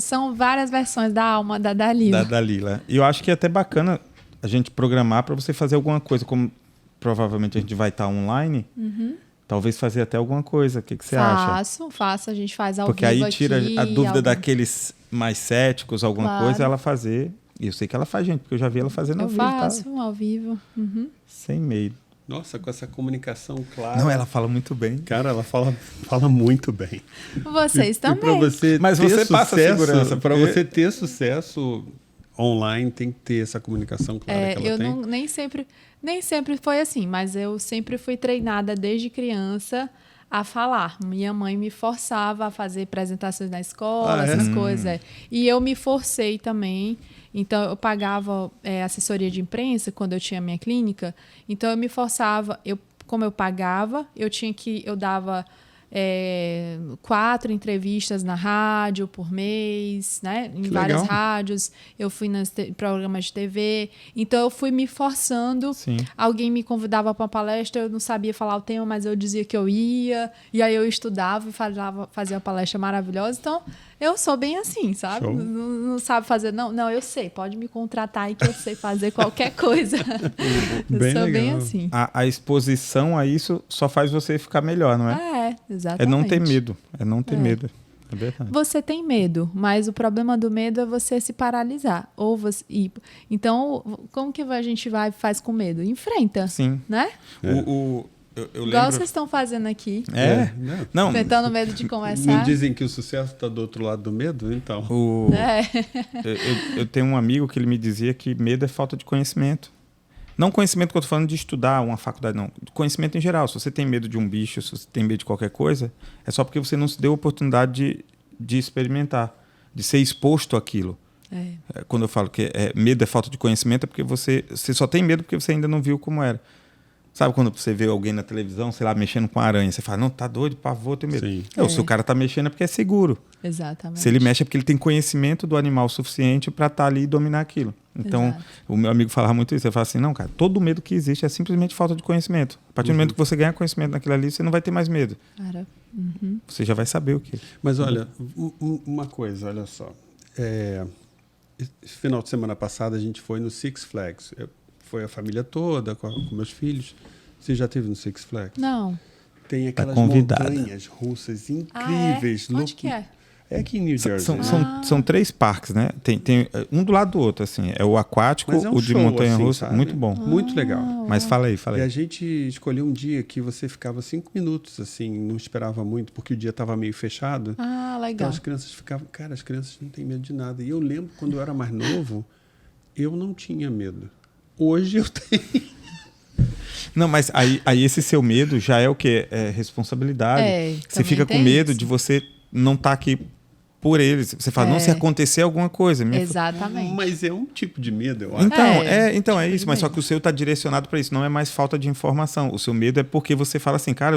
são várias versões da alma da Dalila. Da Dalila. E eu acho que é até bacana a gente programar para você fazer alguma coisa, como provavelmente a gente vai estar online, talvez fazer até alguma coisa. O que você acha? Faço, a gente faz ao Porque vivo aí tira aqui, a dúvida daqueles mais céticos, alguma coisa, ela fazer. E eu sei que ela faz, gente, porque eu já vi ela fazendo ao vivo. Eu faço ao vivo. Sem medo. Nossa, com essa comunicação clara. Não, ela fala muito bem. Cara, ela fala muito bem. Vocês também. Para você Mas ter você sucesso, passa segurança. Para você ter sucesso online, tem que ter essa comunicação clara que ela tem. Nem sempre foi assim, mas eu sempre fui treinada desde criança a falar. Minha mãe me forçava a fazer apresentações na escola, essas coisas. E eu me forcei também. Então, eu pagava assessoria de imprensa quando eu tinha minha clínica. Então, eu me forçava. Como eu pagava, eu dava 4 entrevistas na rádio por mês, né? Em várias rádios. Eu fui nos programas de TV. Então, eu fui me forçando. Sim. Alguém me convidava para uma palestra, eu não sabia falar o tema, mas eu dizia que eu ia. E aí eu estudava e fazia uma palestra maravilhosa. Então, eu sou bem assim, sabe? Não sabe fazer... Não, eu sei. Pode me contratar aí que eu sei fazer qualquer coisa. Eu sou bem assim. A exposição a isso só faz você ficar melhor, não é? Exatamente. É não ter medo. Medo. É verdade. Você tem medo, mas o problema do medo é você se paralisar. Então, como que a gente faz com medo? Enfrenta. Sim. Né? Eu Igual lembro... vocês estão fazendo aqui. Não. Enfrentando o medo de conversar. Não dizem que o sucesso está do outro lado do medo? Então. Eu tenho um amigo que ele me dizia que medo é falta de conhecimento. Não conhecimento que eu estou falando de estudar uma faculdade, não. Conhecimento em geral. Se você tem medo de um bicho, se você tem medo de qualquer coisa, é só porque você não se deu a oportunidade de experimentar, de ser exposto àquilo. Quando eu falo que medo é falta de conhecimento, é porque você só tem medo porque você ainda não viu como era. Sabe quando você vê alguém na televisão, sei lá, mexendo com aranha, você fala, não, tá doido, pavor, tenho medo. Se o cara tá mexendo é porque é seguro. Exatamente. Se ele mexe é porque ele tem conhecimento do animal suficiente para estar ali e dominar aquilo. Então, o meu amigo falava muito isso. Ele fala assim, não, cara, todo medo que existe é simplesmente falta de conhecimento. A partir do momento que você ganhar conhecimento naquilo ali, você não vai ter mais medo. Cara. Você já vai saber o que. Mas olha, uma coisa, olha só. Esse final de semana passada a gente foi no Six Flags. Foi a família toda, com meus filhos. Você já esteve no Six Flags? Não. Tem aquelas montanhas russas incríveis. Onde que é? É aqui em New Jersey. São 3 parques, né? Tem um do lado do outro, assim. É o aquático, o de montanha-russa. Assim, muito bom. Muito legal. Mas fala aí. E a gente escolheu um dia que você ficava 5 minutos, assim, não esperava muito, porque o dia estava meio fechado. Legal. Então as crianças ficavam... Cara, as crianças não têm medo de nada. E eu lembro, quando eu era mais novo, eu não tinha medo. Hoje eu tenho... Não, mas aí esse seu medo já é o quê? É responsabilidade. Você fica com medo de você não estar aqui por eles. Você fala, não, se acontecer alguma coisa. Exatamente. Mas é um tipo de medo, eu acho. Então é isso, mas só que o seu está direcionado para isso. Não é mais falta de informação. O seu medo é porque você fala assim, cara,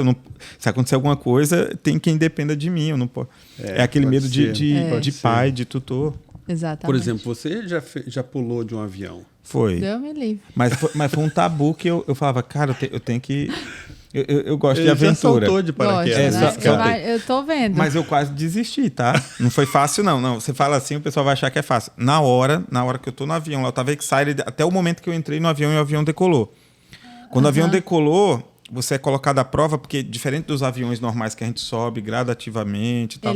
se acontecer alguma coisa, tem quem dependa de mim. Eu não posso. É aquele medo de pai, de tutor. Exatamente. Por exemplo, você já pulou de um avião? Foi. Deus me livre. Mas foi um tabu que eu falava, cara, eu tenho que... Eu gosto de aventura. Já saltou de paraquedas. Eu tô vendo. Mas eu quase desisti, tá? Não foi fácil, não. Você fala assim, o pessoal vai achar que é fácil. Na hora que eu tô no avião, lá eu tava excited, até o momento que eu entrei no avião e o avião decolou. Quando o avião decolou, você é colocado à prova, porque diferente dos aviões normais que a gente sobe gradativamente e tal,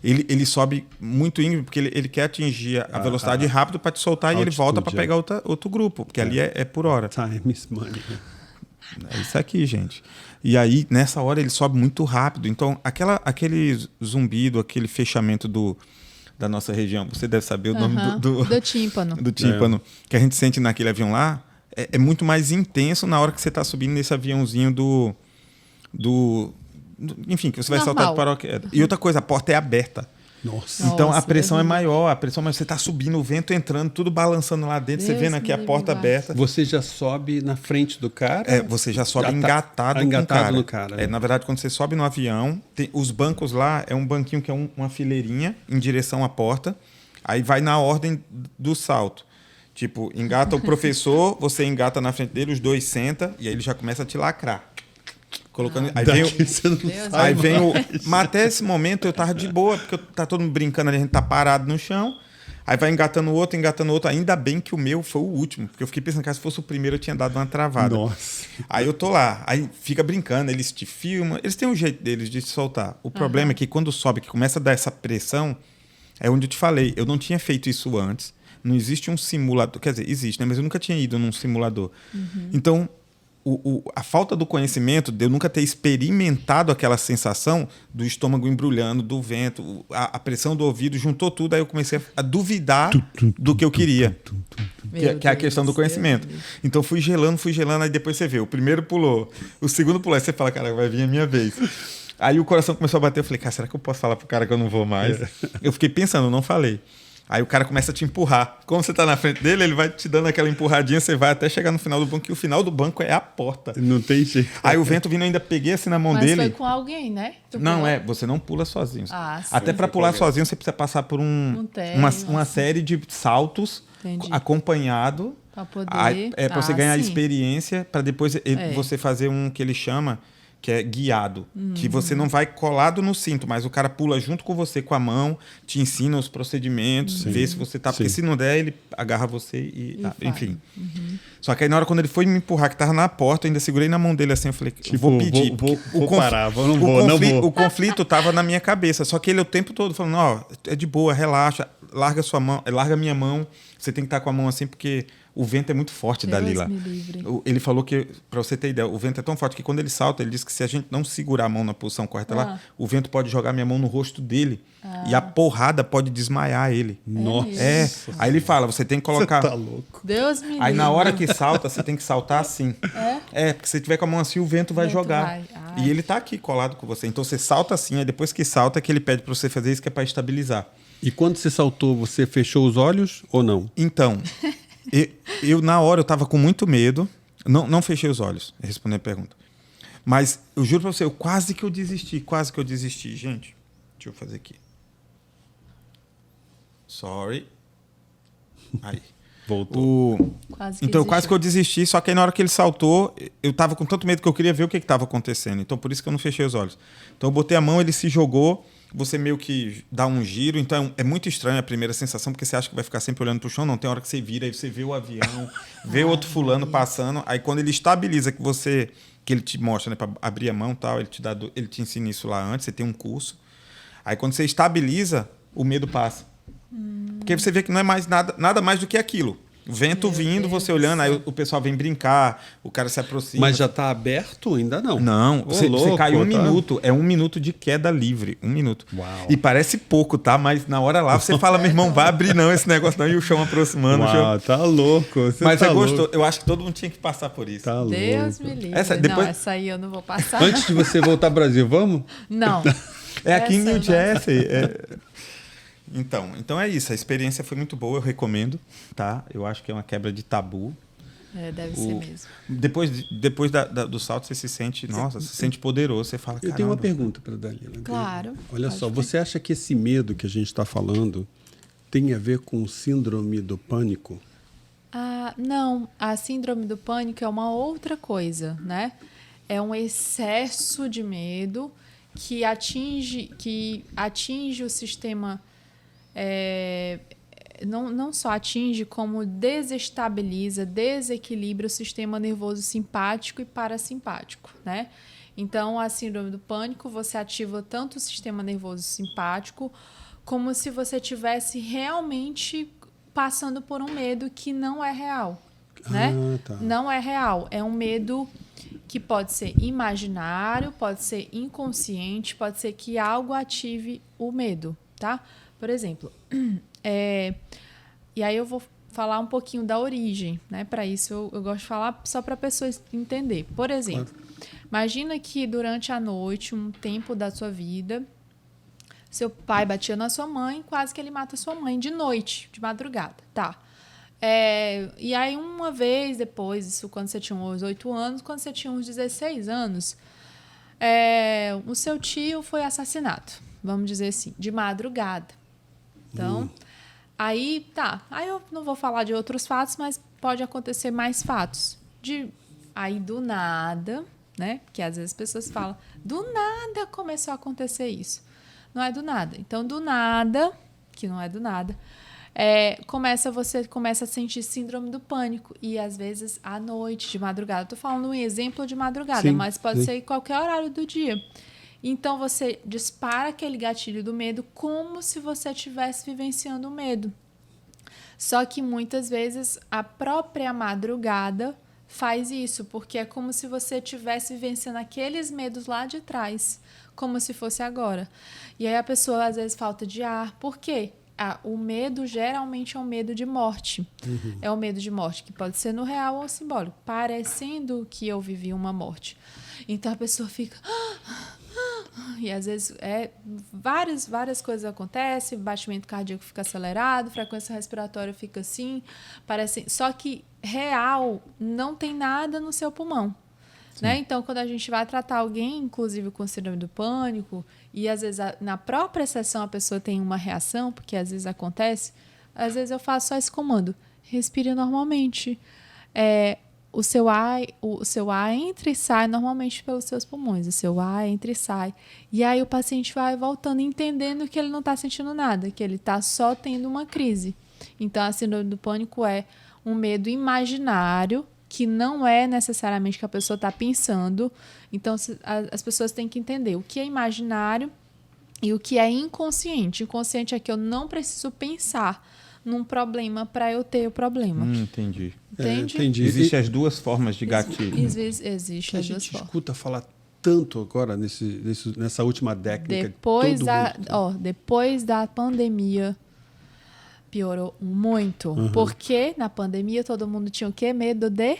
ele sobe muito íngreme, porque ele quer atingir a velocidade rápido para te soltar e ele volta para pegar outro grupo, porque ali é por hora. Time is money. É isso aqui, gente. E aí, nessa hora, ele sobe muito rápido. Então, aquele zumbido, aquele fechamento da nossa região, você deve saber o nome do tímpano. Do tímpano, que a gente sente naquele avião lá, é muito mais intenso na hora que você está subindo nesse aviãozinho enfim, que você vai saltar de paraquedas. E outra coisa, a porta é aberta. Nossa. Então a pressão é maior, mas você está subindo, o vento entrando, tudo balançando lá dentro, você vendo aqui a porta aberta. Você já sobe na frente do cara? Você já sobe engatado no cara. Né? Na verdade, quando você sobe no avião, os bancos lá é um banquinho que é uma fileirinha em direção à porta, aí vai na ordem do salto. Tipo, engata o professor, você engata na frente dele, os dois sentam e aí ele já começa a te lacrar. Colocando, aí vem o. Mas até esse momento eu tava de boa, porque tá todo mundo brincando ali, a gente tá parado no chão. Aí vai engatando o outro. Ainda bem que o meu foi o último, porque eu fiquei pensando que se fosse o primeiro eu tinha dado uma travada. Nossa. Aí eu tô lá, aí fica brincando, eles te filmam, eles têm um jeito deles de te soltar. O problema é que quando sobe, que começa a dar essa pressão, é onde eu te falei, eu não tinha feito isso antes. Não existe um simulador, quer dizer, existe, né? Mas eu nunca tinha ido num simulador. Então, a falta do conhecimento, de eu nunca ter experimentado aquela sensação do estômago embrulhando, do vento, a pressão do ouvido, juntou tudo, aí eu comecei a duvidar do que eu queria, que é a questão do conhecimento. Então fui gelando, aí depois você vê, o primeiro pulou, o segundo pulou, aí você fala, cara, vai vir a minha vez. Aí o coração começou a bater, eu falei, cara, será que eu posso falar pro cara que eu não vou mais? Eu fiquei pensando, não falei. Aí o cara começa a te empurrar. Como você está na frente dele, ele vai te dando aquela empurradinha, você vai até chegar no final do banco, e o final do banco é a porta. Não tem jeito. Aí o vento vindo, eu ainda peguei assim na mão dele. Mas foi com alguém, né? Você não pula sozinho. Sim, até para pular sozinho, você precisa passar por uma série de saltos acompanhado. Para poder... para você ganhar experiência, para depois você fazer um que ele chama... que é guiado, que você não vai colado no cinto, mas o cara pula junto com você com a mão, te ensina os procedimentos, vê se você tá... Porque se não der, ele agarra você enfim. Só que aí na hora quando ele foi me empurrar, que tava na porta, eu ainda segurei na mão dele assim, eu falei, vou pedir. Vou parar, não vou. O conflito tava na minha cabeça, só que ele o tempo todo falando, é de boa, relaxa, larga sua mão, larga minha mão, você tem que estar com a mão assim, porque... O vento é muito forte dali lá. Ele falou que, para você ter ideia, o vento é tão forte que quando ele salta, ele diz que se a gente não segurar a mão na posição correta lá, o vento pode jogar minha mão no rosto dele e a porrada pode desmaiar ele. Nossa. Aí ele fala, você tem que colocar... Você tá louco. Deus me livre. Aí na hora que salta, você tem que saltar assim. Porque se você tiver com a mão assim, o vento vai jogar. E ele tá aqui colado com você. Então você salta assim, aí depois que salta, que ele pede para você fazer isso, que é para estabilizar. E quando você saltou, você fechou os olhos ou não? Então... Eu na hora, eu estava com muito medo. Não fechei os olhos, respondendo a pergunta. Mas eu juro para você, quase que eu desisti. Gente, deixa eu fazer aqui. Sorry. Aí. Voltou. Quase que eu desisti, só que aí na hora que ele saltou, eu estava com tanto medo que eu queria ver o que estava acontecendo. Então por isso que eu não fechei os olhos. Então eu botei a mão, ele se jogou, você meio que dá um giro, então é muito estranho a primeira sensação, porque você acha que vai ficar sempre olhando para o chão, não, tem hora que você vira, aí você vê o avião, vê outro fulano passando, aí quando ele estabiliza que ele te mostra, né, para abrir a mão e tal, ele te ensina isso lá antes, você tem um curso, aí quando você estabiliza, o medo passa. Porque você vê que não é mais nada mais do que aquilo. Vento vindo, você olhando, aí o pessoal vem brincar, o cara se aproxima. Mas já está aberto? Ainda não. Não, você cai 1 minuto, é 1 minuto de queda livre, 1 minuto. Uau. E parece pouco, tá? Mas na hora lá você fala, meu irmão, vai abrir não esse negócio não, e o chão aproximando. Uau, tá louco. Mas é gostoso, eu acho que todo mundo tinha que passar por isso. Tá Deus louco. me livre. Essa Essa aí eu não vou passar. Antes de você voltar ao Brasil, vamos? Não. É aqui em New Jersey. Então é isso, a experiência foi muito boa, eu recomendo, tá? Eu acho que é uma quebra de tabu. Deve ser mesmo. Depois do salto, você se sente, se sente poderoso, você fala, Eu tenho uma pergunta para a Dalila. Claro. Olha só, você acha que esse medo que a gente está falando tem a ver com síndrome do pânico? Não, a síndrome do pânico é uma outra coisa, né? É um excesso de medo que atinge o sistema não só atinge, como desestabiliza, desequilibra o sistema nervoso simpático e parasimpático, né? Então, a síndrome do pânico, você ativa tanto o sistema nervoso simpático, como se você estivesse realmente passando por um medo que não é real, né? Tá. Não é real, é um medo que pode ser imaginário, pode ser inconsciente, pode ser que algo ative o medo, tá? Por exemplo, e aí eu vou falar um pouquinho da origem, né? Para isso eu gosto de falar só para a pessoa entender. Por exemplo, imagina que durante a noite, um tempo da sua vida, seu pai batia na sua mãe, quase que ele mata sua mãe de noite, de madrugada, tá? E aí, uma vez depois, isso quando você tinha uns 8 anos, quando você tinha uns 16 anos, o seu tio foi assassinado, vamos dizer assim, de madrugada. Então, aí eu não vou falar de outros fatos, mas pode acontecer mais fatos. Aí, do nada, né? Porque às vezes as pessoas falam, do nada começou a acontecer isso. Não é do nada. Então, do nada, que não é do nada, você começa a sentir síndrome do pânico. E, às vezes, à noite, de madrugada. Estou falando um exemplo de madrugada, Sim, mas pode sim. ser em qualquer horário do dia. Então, você dispara aquele gatilho do medo como se você estivesse vivenciando o medo. Só que, muitas vezes, a própria madrugada faz isso, porque é como se você estivesse vivenciando aqueles medos lá de trás, como se fosse agora. E aí a pessoa, às vezes, falta de ar. Por quê? O medo geralmente é um medo de morte. É um medo de morte que pode ser no real ou simbólico, parecendo que eu vivi uma morte. Então a pessoa fica... E às vezes várias coisas acontecem, batimento cardíaco fica acelerado, frequência respiratória fica assim, só que real não tem nada no seu pulmão. Né? Então, quando a gente vai tratar alguém, inclusive com síndrome do pânico, e às vezes na própria sessão a pessoa tem uma reação, porque às vezes acontece, às vezes eu faço só esse comando: respire normalmente. O seu ar entra e sai normalmente pelos seus pulmões. O seu ar entra e sai. E aí o paciente vai voltando, entendendo que ele não está sentindo nada, que ele está só tendo uma crise. Então, a síndrome do pânico é um medo imaginário, que não é necessariamente que a pessoa está pensando. Então, as pessoas têm que entender o que é imaginário e o que é inconsciente. Inconsciente é que eu não preciso pensar num problema para eu ter o problema. Entendi. Entende? Entendi. Existem as duas formas de gatilho. Existe Que a as duas gente formas. escuta falar tanto agora nessa última década. Depois da pandemia, piorou muito. Porque na pandemia todo mundo tinha o quê? Medo de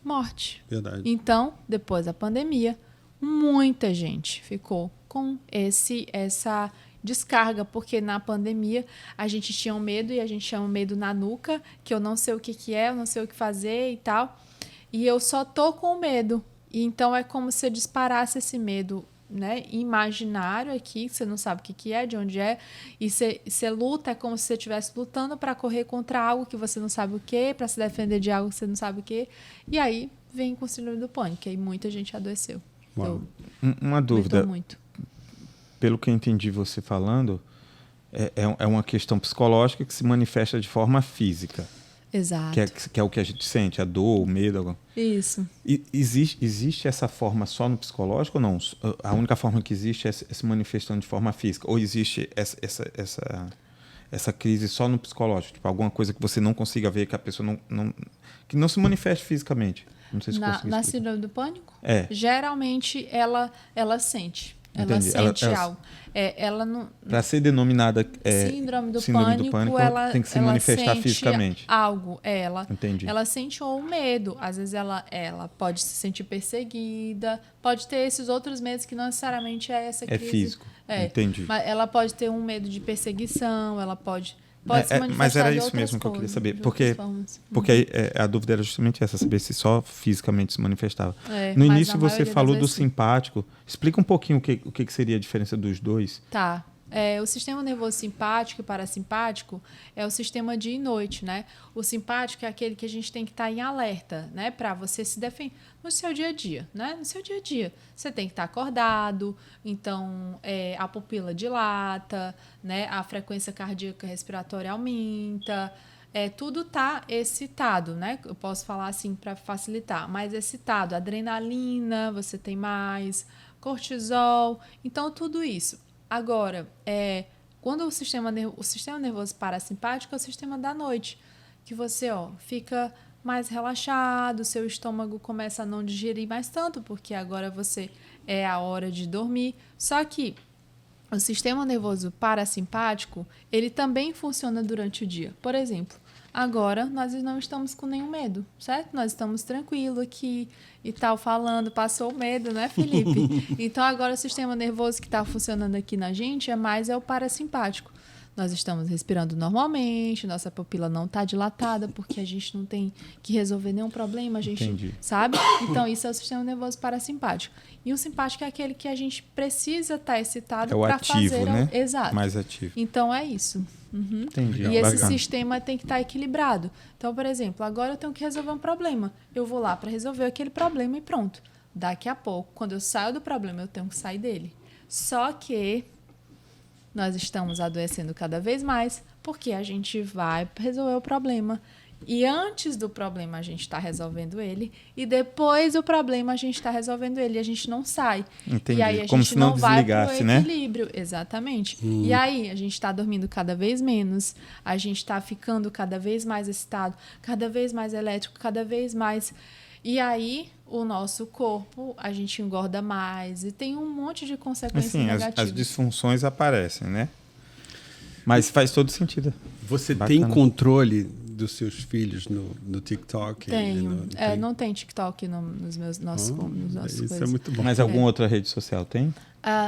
morte. Verdade. Então, depois da pandemia, muita gente ficou com essa descarga, porque na pandemia a gente tinha um medo, e a gente tinha um medo na nuca, que eu não sei o que é, eu não sei o que fazer e tal, e eu só tô com medo. E então é como se eu disparasse esse medo, né, imaginário aqui, que você não sabe o que é, de onde é, e você luta, é como se você estivesse lutando para correr contra algo que você não sabe o que, para se defender de algo que você não sabe o que, e aí vem com o síndrome do pânico, e aí muita gente adoeceu. Uau. Uma dúvida. Muito. Pelo que eu entendi você falando, é uma questão psicológica que se manifesta de forma física. Exato. Que é o que a gente sente, a dor, o medo. Isso. Existe essa forma só no psicológico ou não? A única forma que existe é se manifestando de forma física? Ou existe essa crise só no psicológico? Tipo, alguma coisa que você não consiga ver, que a pessoa que não se manifeste fisicamente? Não sei se consigo Na explicar. síndrome do pânico? É. Geralmente ela sente. Ela Entendi. sente algo. Ela não. Para ser denominada Síndrome do pânico, ela tem que se ela manifestar sente fisicamente. algo. Entendi. Ela sente um medo. Às vezes ela pode se sentir perseguida, pode ter esses outros medos que não necessariamente é essa crise. É físico. Entendi. Mas ela pode ter um medo de perseguição, ela pode se manifestar mas era de isso outras mesmo que eu queria formas, saber. de Porque outras formas. a dúvida era justamente essa, saber se só fisicamente se manifestava. mas No na início você maioria falou das do vezes, sim. simpático. Explica um pouquinho o que seria a diferença dos dois. Tá. O sistema nervoso simpático e parasimpático é o sistema dia e noite, né? O simpático é aquele que a gente tem que estar em alerta, né? Para você se defender no seu dia a dia, né? No seu dia a dia. Você tem que estar acordado, então a pupila dilata, né? A frequência cardíaca respiratória aumenta, tudo está excitado, né? Eu posso falar assim para facilitar, mais excitado. Adrenalina, você tem mais, cortisol, então tudo isso. Agora, quando o sistema nervoso parasimpático é o sistema da noite, que você fica mais relaxado, seu estômago começa a não digerir mais tanto, porque agora é a hora de dormir. Só que o sistema nervoso parasimpático, ele também funciona durante o dia. Por exemplo, agora nós não estamos com nenhum medo, certo? Nós estamos tranquilos aqui e tal, falando, passou o medo, né, Felipe? Então agora o sistema nervoso que está funcionando aqui na gente é o parasimpático. Nós estamos respirando normalmente, nossa pupila não está dilatada, porque a gente não tem que resolver nenhum problema, a gente Entendi. sabe? Então, isso é o sistema nervoso parasimpático. E o simpático é aquele que a gente precisa estar excitado para fazer. Né? Exato. Mais ativo. Então, é isso. Uhum. Entendi. E esse Bacana. sistema tem que estar equilibrado. Então, por exemplo, agora eu tenho que resolver um problema. Eu vou lá para resolver aquele problema e pronto. Daqui a pouco, quando eu saio do problema, eu tenho que sair dele. Só que nós estamos adoecendo cada vez mais porque a gente vai resolver o problema. E antes do problema a gente está resolvendo ele, e depois do problema a gente está resolvendo ele, e a gente não sai. Entendi. E aí a Como gente se não não vai para o desligasse, né? equilíbrio. Exatamente. E aí a gente está dormindo cada vez menos, a gente está ficando cada vez mais excitado, cada vez mais elétrico, cada vez mais. E aí o nosso corpo, a gente engorda mais e tem um monte de consequências Assim, negativas. as disfunções aparecem, né? Mas faz todo sentido. Você Bacana. tem controle dos seus filhos no TikTok? Tenho. Não tem TikTok nos nossos isso coisas. é muito bom. Mas alguma outra rede social tem?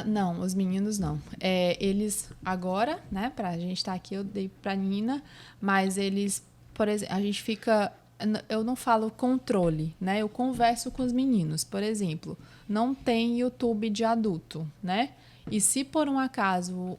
Não, os meninos não. Eles agora, né, pra gente estar aqui, eu dei pra Nina, mas eles, por exemplo, a gente fica... Eu não falo controle, né? Eu converso com os meninos. Por exemplo, não tem YouTube de adulto, né? E se por um acaso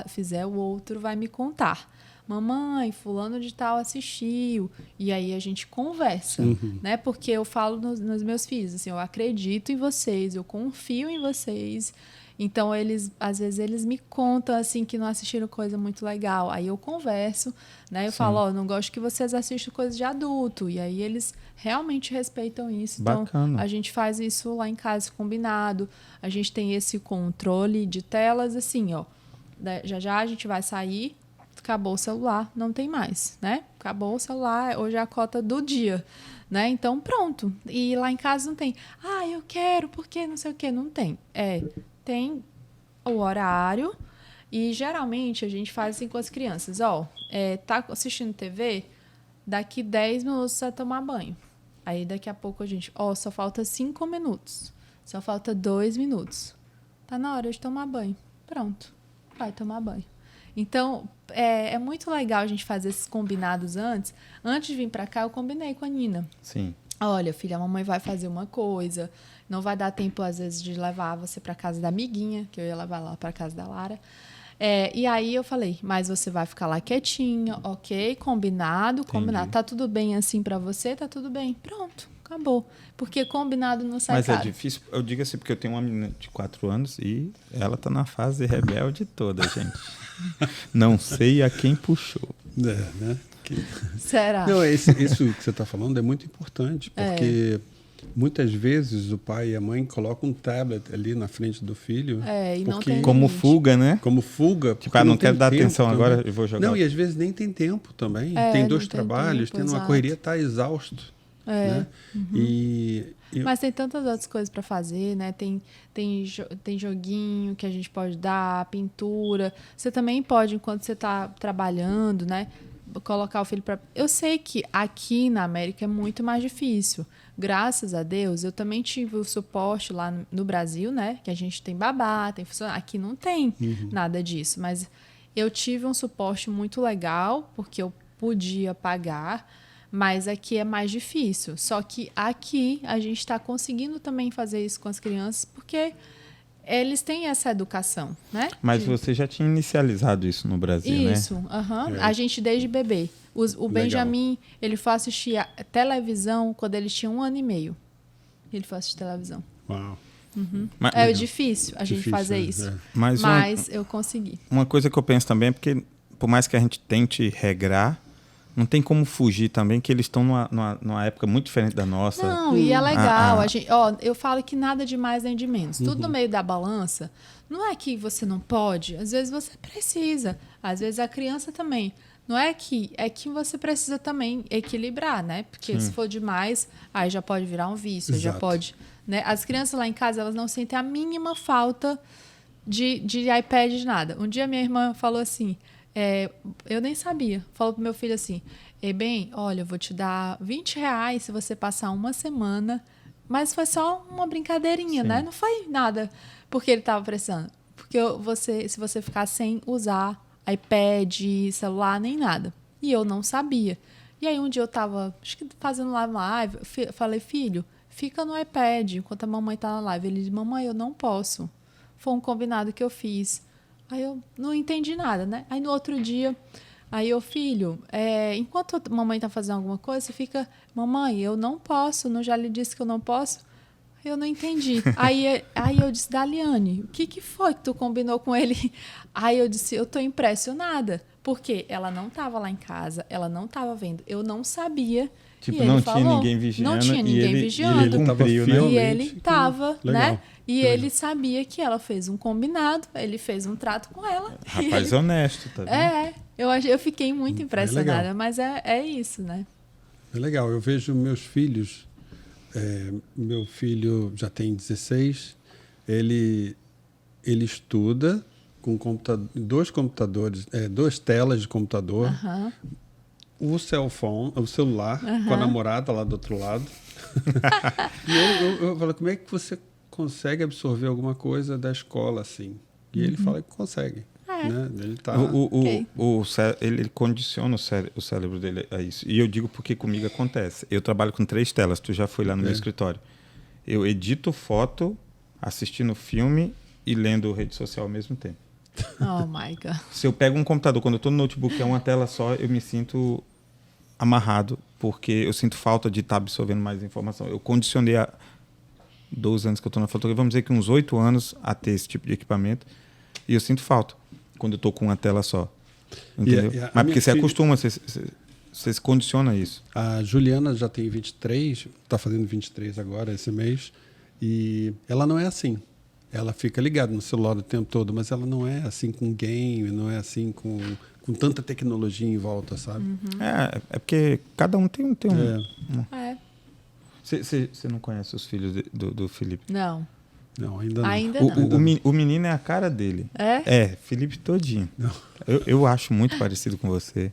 fizer, o outro vai me contar. Mamãe, fulano de tal assistiu. E aí a gente conversa, né? Porque eu falo nos meus filhos, assim, eu acredito em vocês, eu confio em vocês. Então, às vezes, eles me contam, assim, que não assistiram coisa muito legal. Aí eu converso, né? Eu falo, não gosto que vocês assistam coisas de adulto. E aí eles realmente respeitam isso. Bacana. Então, a gente faz isso lá em casa, combinado. A gente tem esse controle de telas, assim, ó. Já a gente vai sair, acabou o celular, não tem mais, né? Acabou o celular, hoje é a cota do dia, né? Então, pronto. E lá em casa não tem. Eu quero, porque não sei o quê. Não tem. Tem o horário e geralmente a gente faz assim com as crianças. Tá assistindo TV, daqui 10 minutos você vai tomar banho. Aí daqui a pouco a gente, só falta 5 minutos, só falta 2 minutos. Tá na hora de tomar banho. Pronto, vai tomar banho. Então, é muito legal a gente fazer esses combinados antes. Antes de vir pra cá, eu combinei com a Nina. Sim. Olha, filha, a mamãe vai fazer uma coisa, não vai dar tempo, às vezes, de levar você para casa da amiguinha, que eu ia levar lá para casa da Lara. E aí eu falei, mas você vai ficar lá quietinha, ok, combinado. Tá tudo bem assim para você? Tá tudo bem. Pronto, acabou. Porque combinado não sai caro. Mas é difícil, eu digo assim, porque eu tenho uma menina de 4 anos e ela tá na fase rebelde toda, gente. Não sei a quem puxou. Né? Será? Não, isso que você está falando é muito importante, porque muitas vezes o pai e a mãe colocam um tablet ali na frente do filho. E não tem Como limite. fuga, né? Como fuga. Tipo, não quero dar tem atenção tempo agora, também. eu vou jogar. Não, e às vezes nem tem tempo também. Não Tem 2 tem trabalhos, tempo, tem uma exato. correria, está exausto. Né? Mas tem tantas outras coisas para fazer, né? Tem joguinho que a gente pode dar, pintura. Você também pode, enquanto você está trabalhando, né? Colocar o filho para... Eu sei que aqui na América é muito mais difícil. Graças a Deus, eu também tive o suporte lá no Brasil, né? Que a gente tem babá, tem funcionário. Aqui não tem nada disso. Mas eu tive um suporte muito legal, porque eu podia pagar, mas aqui é mais difícil. Só que aqui a gente está conseguindo também fazer isso com as crianças, porque eles têm essa educação, né? Mas você já tinha inicializado isso no Brasil, né? Isso, a gente desde bebê. O Benjamin, ele foi assistir a televisão quando ele tinha 1 ano e meio. Ele foi assistir televisão. Uau. É difícil a gente fazer isso. Mas eu consegui. Uma coisa que eu penso também é porque, por mais que a gente tente regrar, não tem como fugir também, que eles estão numa época muito diferente da nossa. Não, e é legal. Eu falo que nada de mais nem de menos. Tudo no meio da balança. Não é que você não pode. Às vezes você precisa. Às vezes a criança também. Não é que você precisa também equilibrar, né? Porque se for demais, aí já pode virar um vício, já pode, né? As crianças lá em casa, elas não sentem a mínima falta de iPad, de nada. Um dia minha irmã falou assim, eu nem sabia, falou pro meu filho assim, bem, olha, eu vou te dar R$20 se você passar uma semana, mas foi só uma brincadeirinha, né? Não foi nada porque ele estava precisando. Porque se você ficar sem usar iPad, celular, nem nada. E eu não sabia. E aí um dia eu estava fazendo live, falei, filho, fica no iPad enquanto a mamãe tá na live. Ele disse, mamãe, eu não posso. Foi um combinado que eu fiz. Aí eu não entendi nada, né? Aí no outro dia, filho, enquanto a mamãe tá fazendo alguma coisa, você fica, mamãe, eu não posso, não já lhe disse que eu não posso? Eu não entendi. Aí eu disse, Daliane, o que foi que tu combinou com ele? Aí eu disse, eu tô impressionada. Porque ela não estava lá em casa, ela não estava vendo. Eu não sabia. Tipo, não tinha ninguém vigiando. Não tinha ninguém vigiando. E ele cumpriu, né? E ele estava, né? E ele sabia que ela fez um combinado, ele fez um trato com ela. Rapaz honesto, tá vendo? Eu fiquei muito impressionada, mas é isso, né? É legal, eu vejo meus filhos, meu filho já tem 16, ele estuda com dois computadores, 2 telas de computador, o celular, com a namorada lá do outro lado. E eu falo, como é que você consegue absorver alguma coisa da escola assim? E ele fala que consegue. Né? Ele tá... ele condiciona o cérebro dele a isso. E eu digo porque comigo acontece. Eu trabalho com 3 telas, tu já foi lá no meu escritório. Eu edito foto, assistindo filme e lendo rede social ao mesmo tempo. Oh my God. Se eu pego um computador, quando eu estou no notebook, é uma tela só, eu me sinto amarrado, porque eu sinto falta de estar absorvendo mais informação. Eu condicionei há 12 anos que eu estou na fotografia, vamos dizer que uns 8 anos a ter esse tipo de equipamento, e eu sinto falta quando eu estou com uma tela só. Entendeu? Mas porque você acostuma, você se condiciona a isso. A Juliana já tem 23, está fazendo 23 agora, esse mês, e ela não é assim. Ela fica ligada no celular o tempo todo, mas ela não é assim com game, não é assim com tanta tecnologia em volta, sabe? É porque cada um tem um. Você não conhece os filhos do Felipe? Não. Não, ainda não. Ainda não. O menino é a cara dele. Felipe todinho. Eu acho muito parecido com você.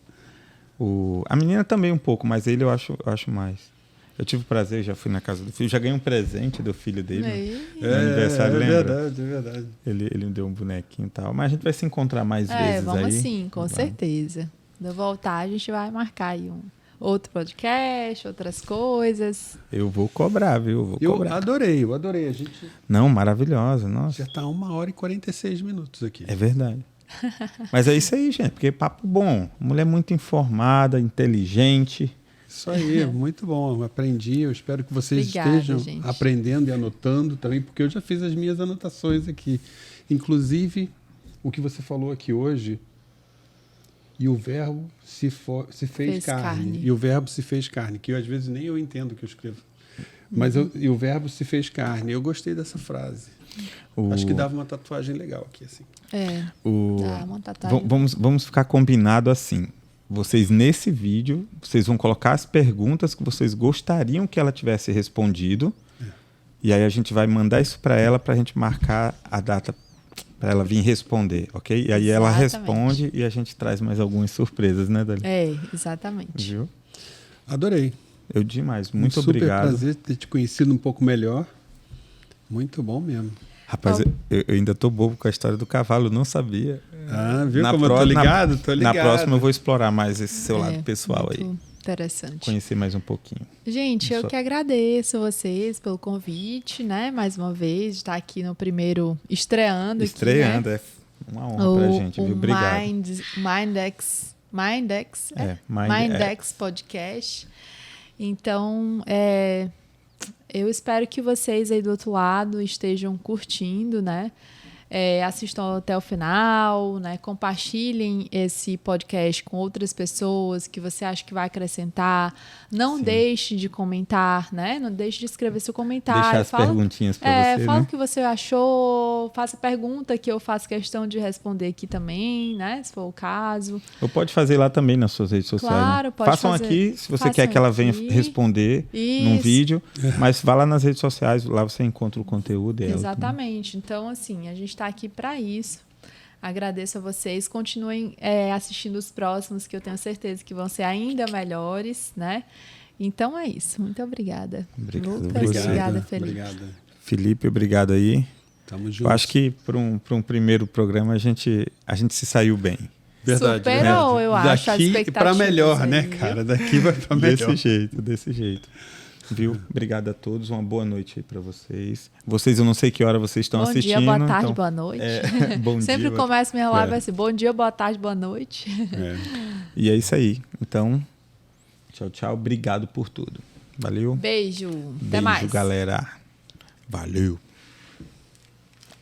A menina também um pouco, mas ele eu acho mais. Eu tive o prazer, já fui na casa do filho, já ganhei um presente do filho dele no aniversário, lembra? É verdade. Ele me deu um bonequinho e tal. Mas a gente vai se encontrar mais vezes aí. Vamos sim, com certeza. Quando eu voltar, a gente vai marcar aí outro podcast, outras coisas. Eu vou cobrar, viu? Eu adorei. A gente... Não, maravilhosa, nossa. Já está 1h46 aqui. É verdade. Mas é isso aí, gente, porque papo bom. Mulher muito informada, inteligente. Isso aí, muito bom. Aprendi. Eu espero que vocês estejam aprendendo e anotando também, porque eu já fiz as minhas anotações aqui. Inclusive, o que você falou aqui hoje, e o verbo se fez carne. E o verbo se fez carne, que às vezes nem eu entendo o que eu escrevo. Mas e o verbo se fez carne. Eu gostei dessa frase. Acho que dava uma tatuagem legal aqui, assim. Dá uma tatuagem. Vamos ficar combinado assim. Vocês, nesse vídeo, vocês vão colocar as perguntas que vocês gostariam que ela tivesse respondido. E aí a gente vai mandar isso para ela, para a gente marcar a data para ela vir responder, ok? E aí ela responde e a gente traz mais algumas surpresas, né, Dali? Exatamente. Viu? Adorei. Eu demais. Muito obrigado. Super prazer ter te conhecido um pouco melhor. Muito bom mesmo. Rapaz, eu ainda tô bobo com a história do cavalo, não sabia. Viu como eu tô ligado? Tô ligado. Na próxima eu vou explorar mais esse seu lado pessoal aí. Interessante. conhecer mais um pouquinho. Gente, eu que agradeço vocês pelo convite, né? Mais uma vez, de estar aqui no primeiro estreando aqui, Estreando, né? é uma honra pra gente, viu? Obrigado. Mindex Podcast. Então, eu espero que vocês aí do outro lado estejam curtindo, né? Assistam até o final, né? Compartilhem esse podcast com outras pessoas que você acha que vai acrescentar. Não deixe de comentar, né? Não deixe de escrever seu comentário. Deixar as perguntinhas para você, fala né? o que você achou, faça pergunta que eu faço questão de responder aqui também, né? Se for o caso. Ou pode fazer lá também nas suas redes sociais. Claro, né? pode Façam fazer. aqui, se você Façam quer que ela venha aqui. responder num Isso. vídeo, mas vá lá nas redes sociais, lá você encontra o conteúdo dela. Exatamente. Então, assim, a gente está aqui para isso. Agradeço a vocês. Continuem assistindo os próximos, que eu tenho certeza que vão ser ainda melhores, né? Então é isso. Muito obrigada. Obrigado. Lucas, obrigada, Felipe. Obrigada. Felipe, obrigado aí. Tamo junto. Eu acho que para um primeiro programa a gente se saiu bem. Verdade. Superou, eu acho, as Daqui expectativas para melhor, aí, né, viu? cara? Daqui vai para melhor. Desse jeito. Viu? Obrigado a todos. Uma boa noite aí para vocês. Vocês, eu não sei que hora vocês estão assistindo. Bom dia, boa tarde, então, boa noite. Bom Sempre dia, começo minha live assim, bom dia, boa tarde, boa noite. E é isso aí. Então, tchau, tchau. Obrigado por tudo. Valeu. Beijo. Até Beijo, mais. galera. Valeu.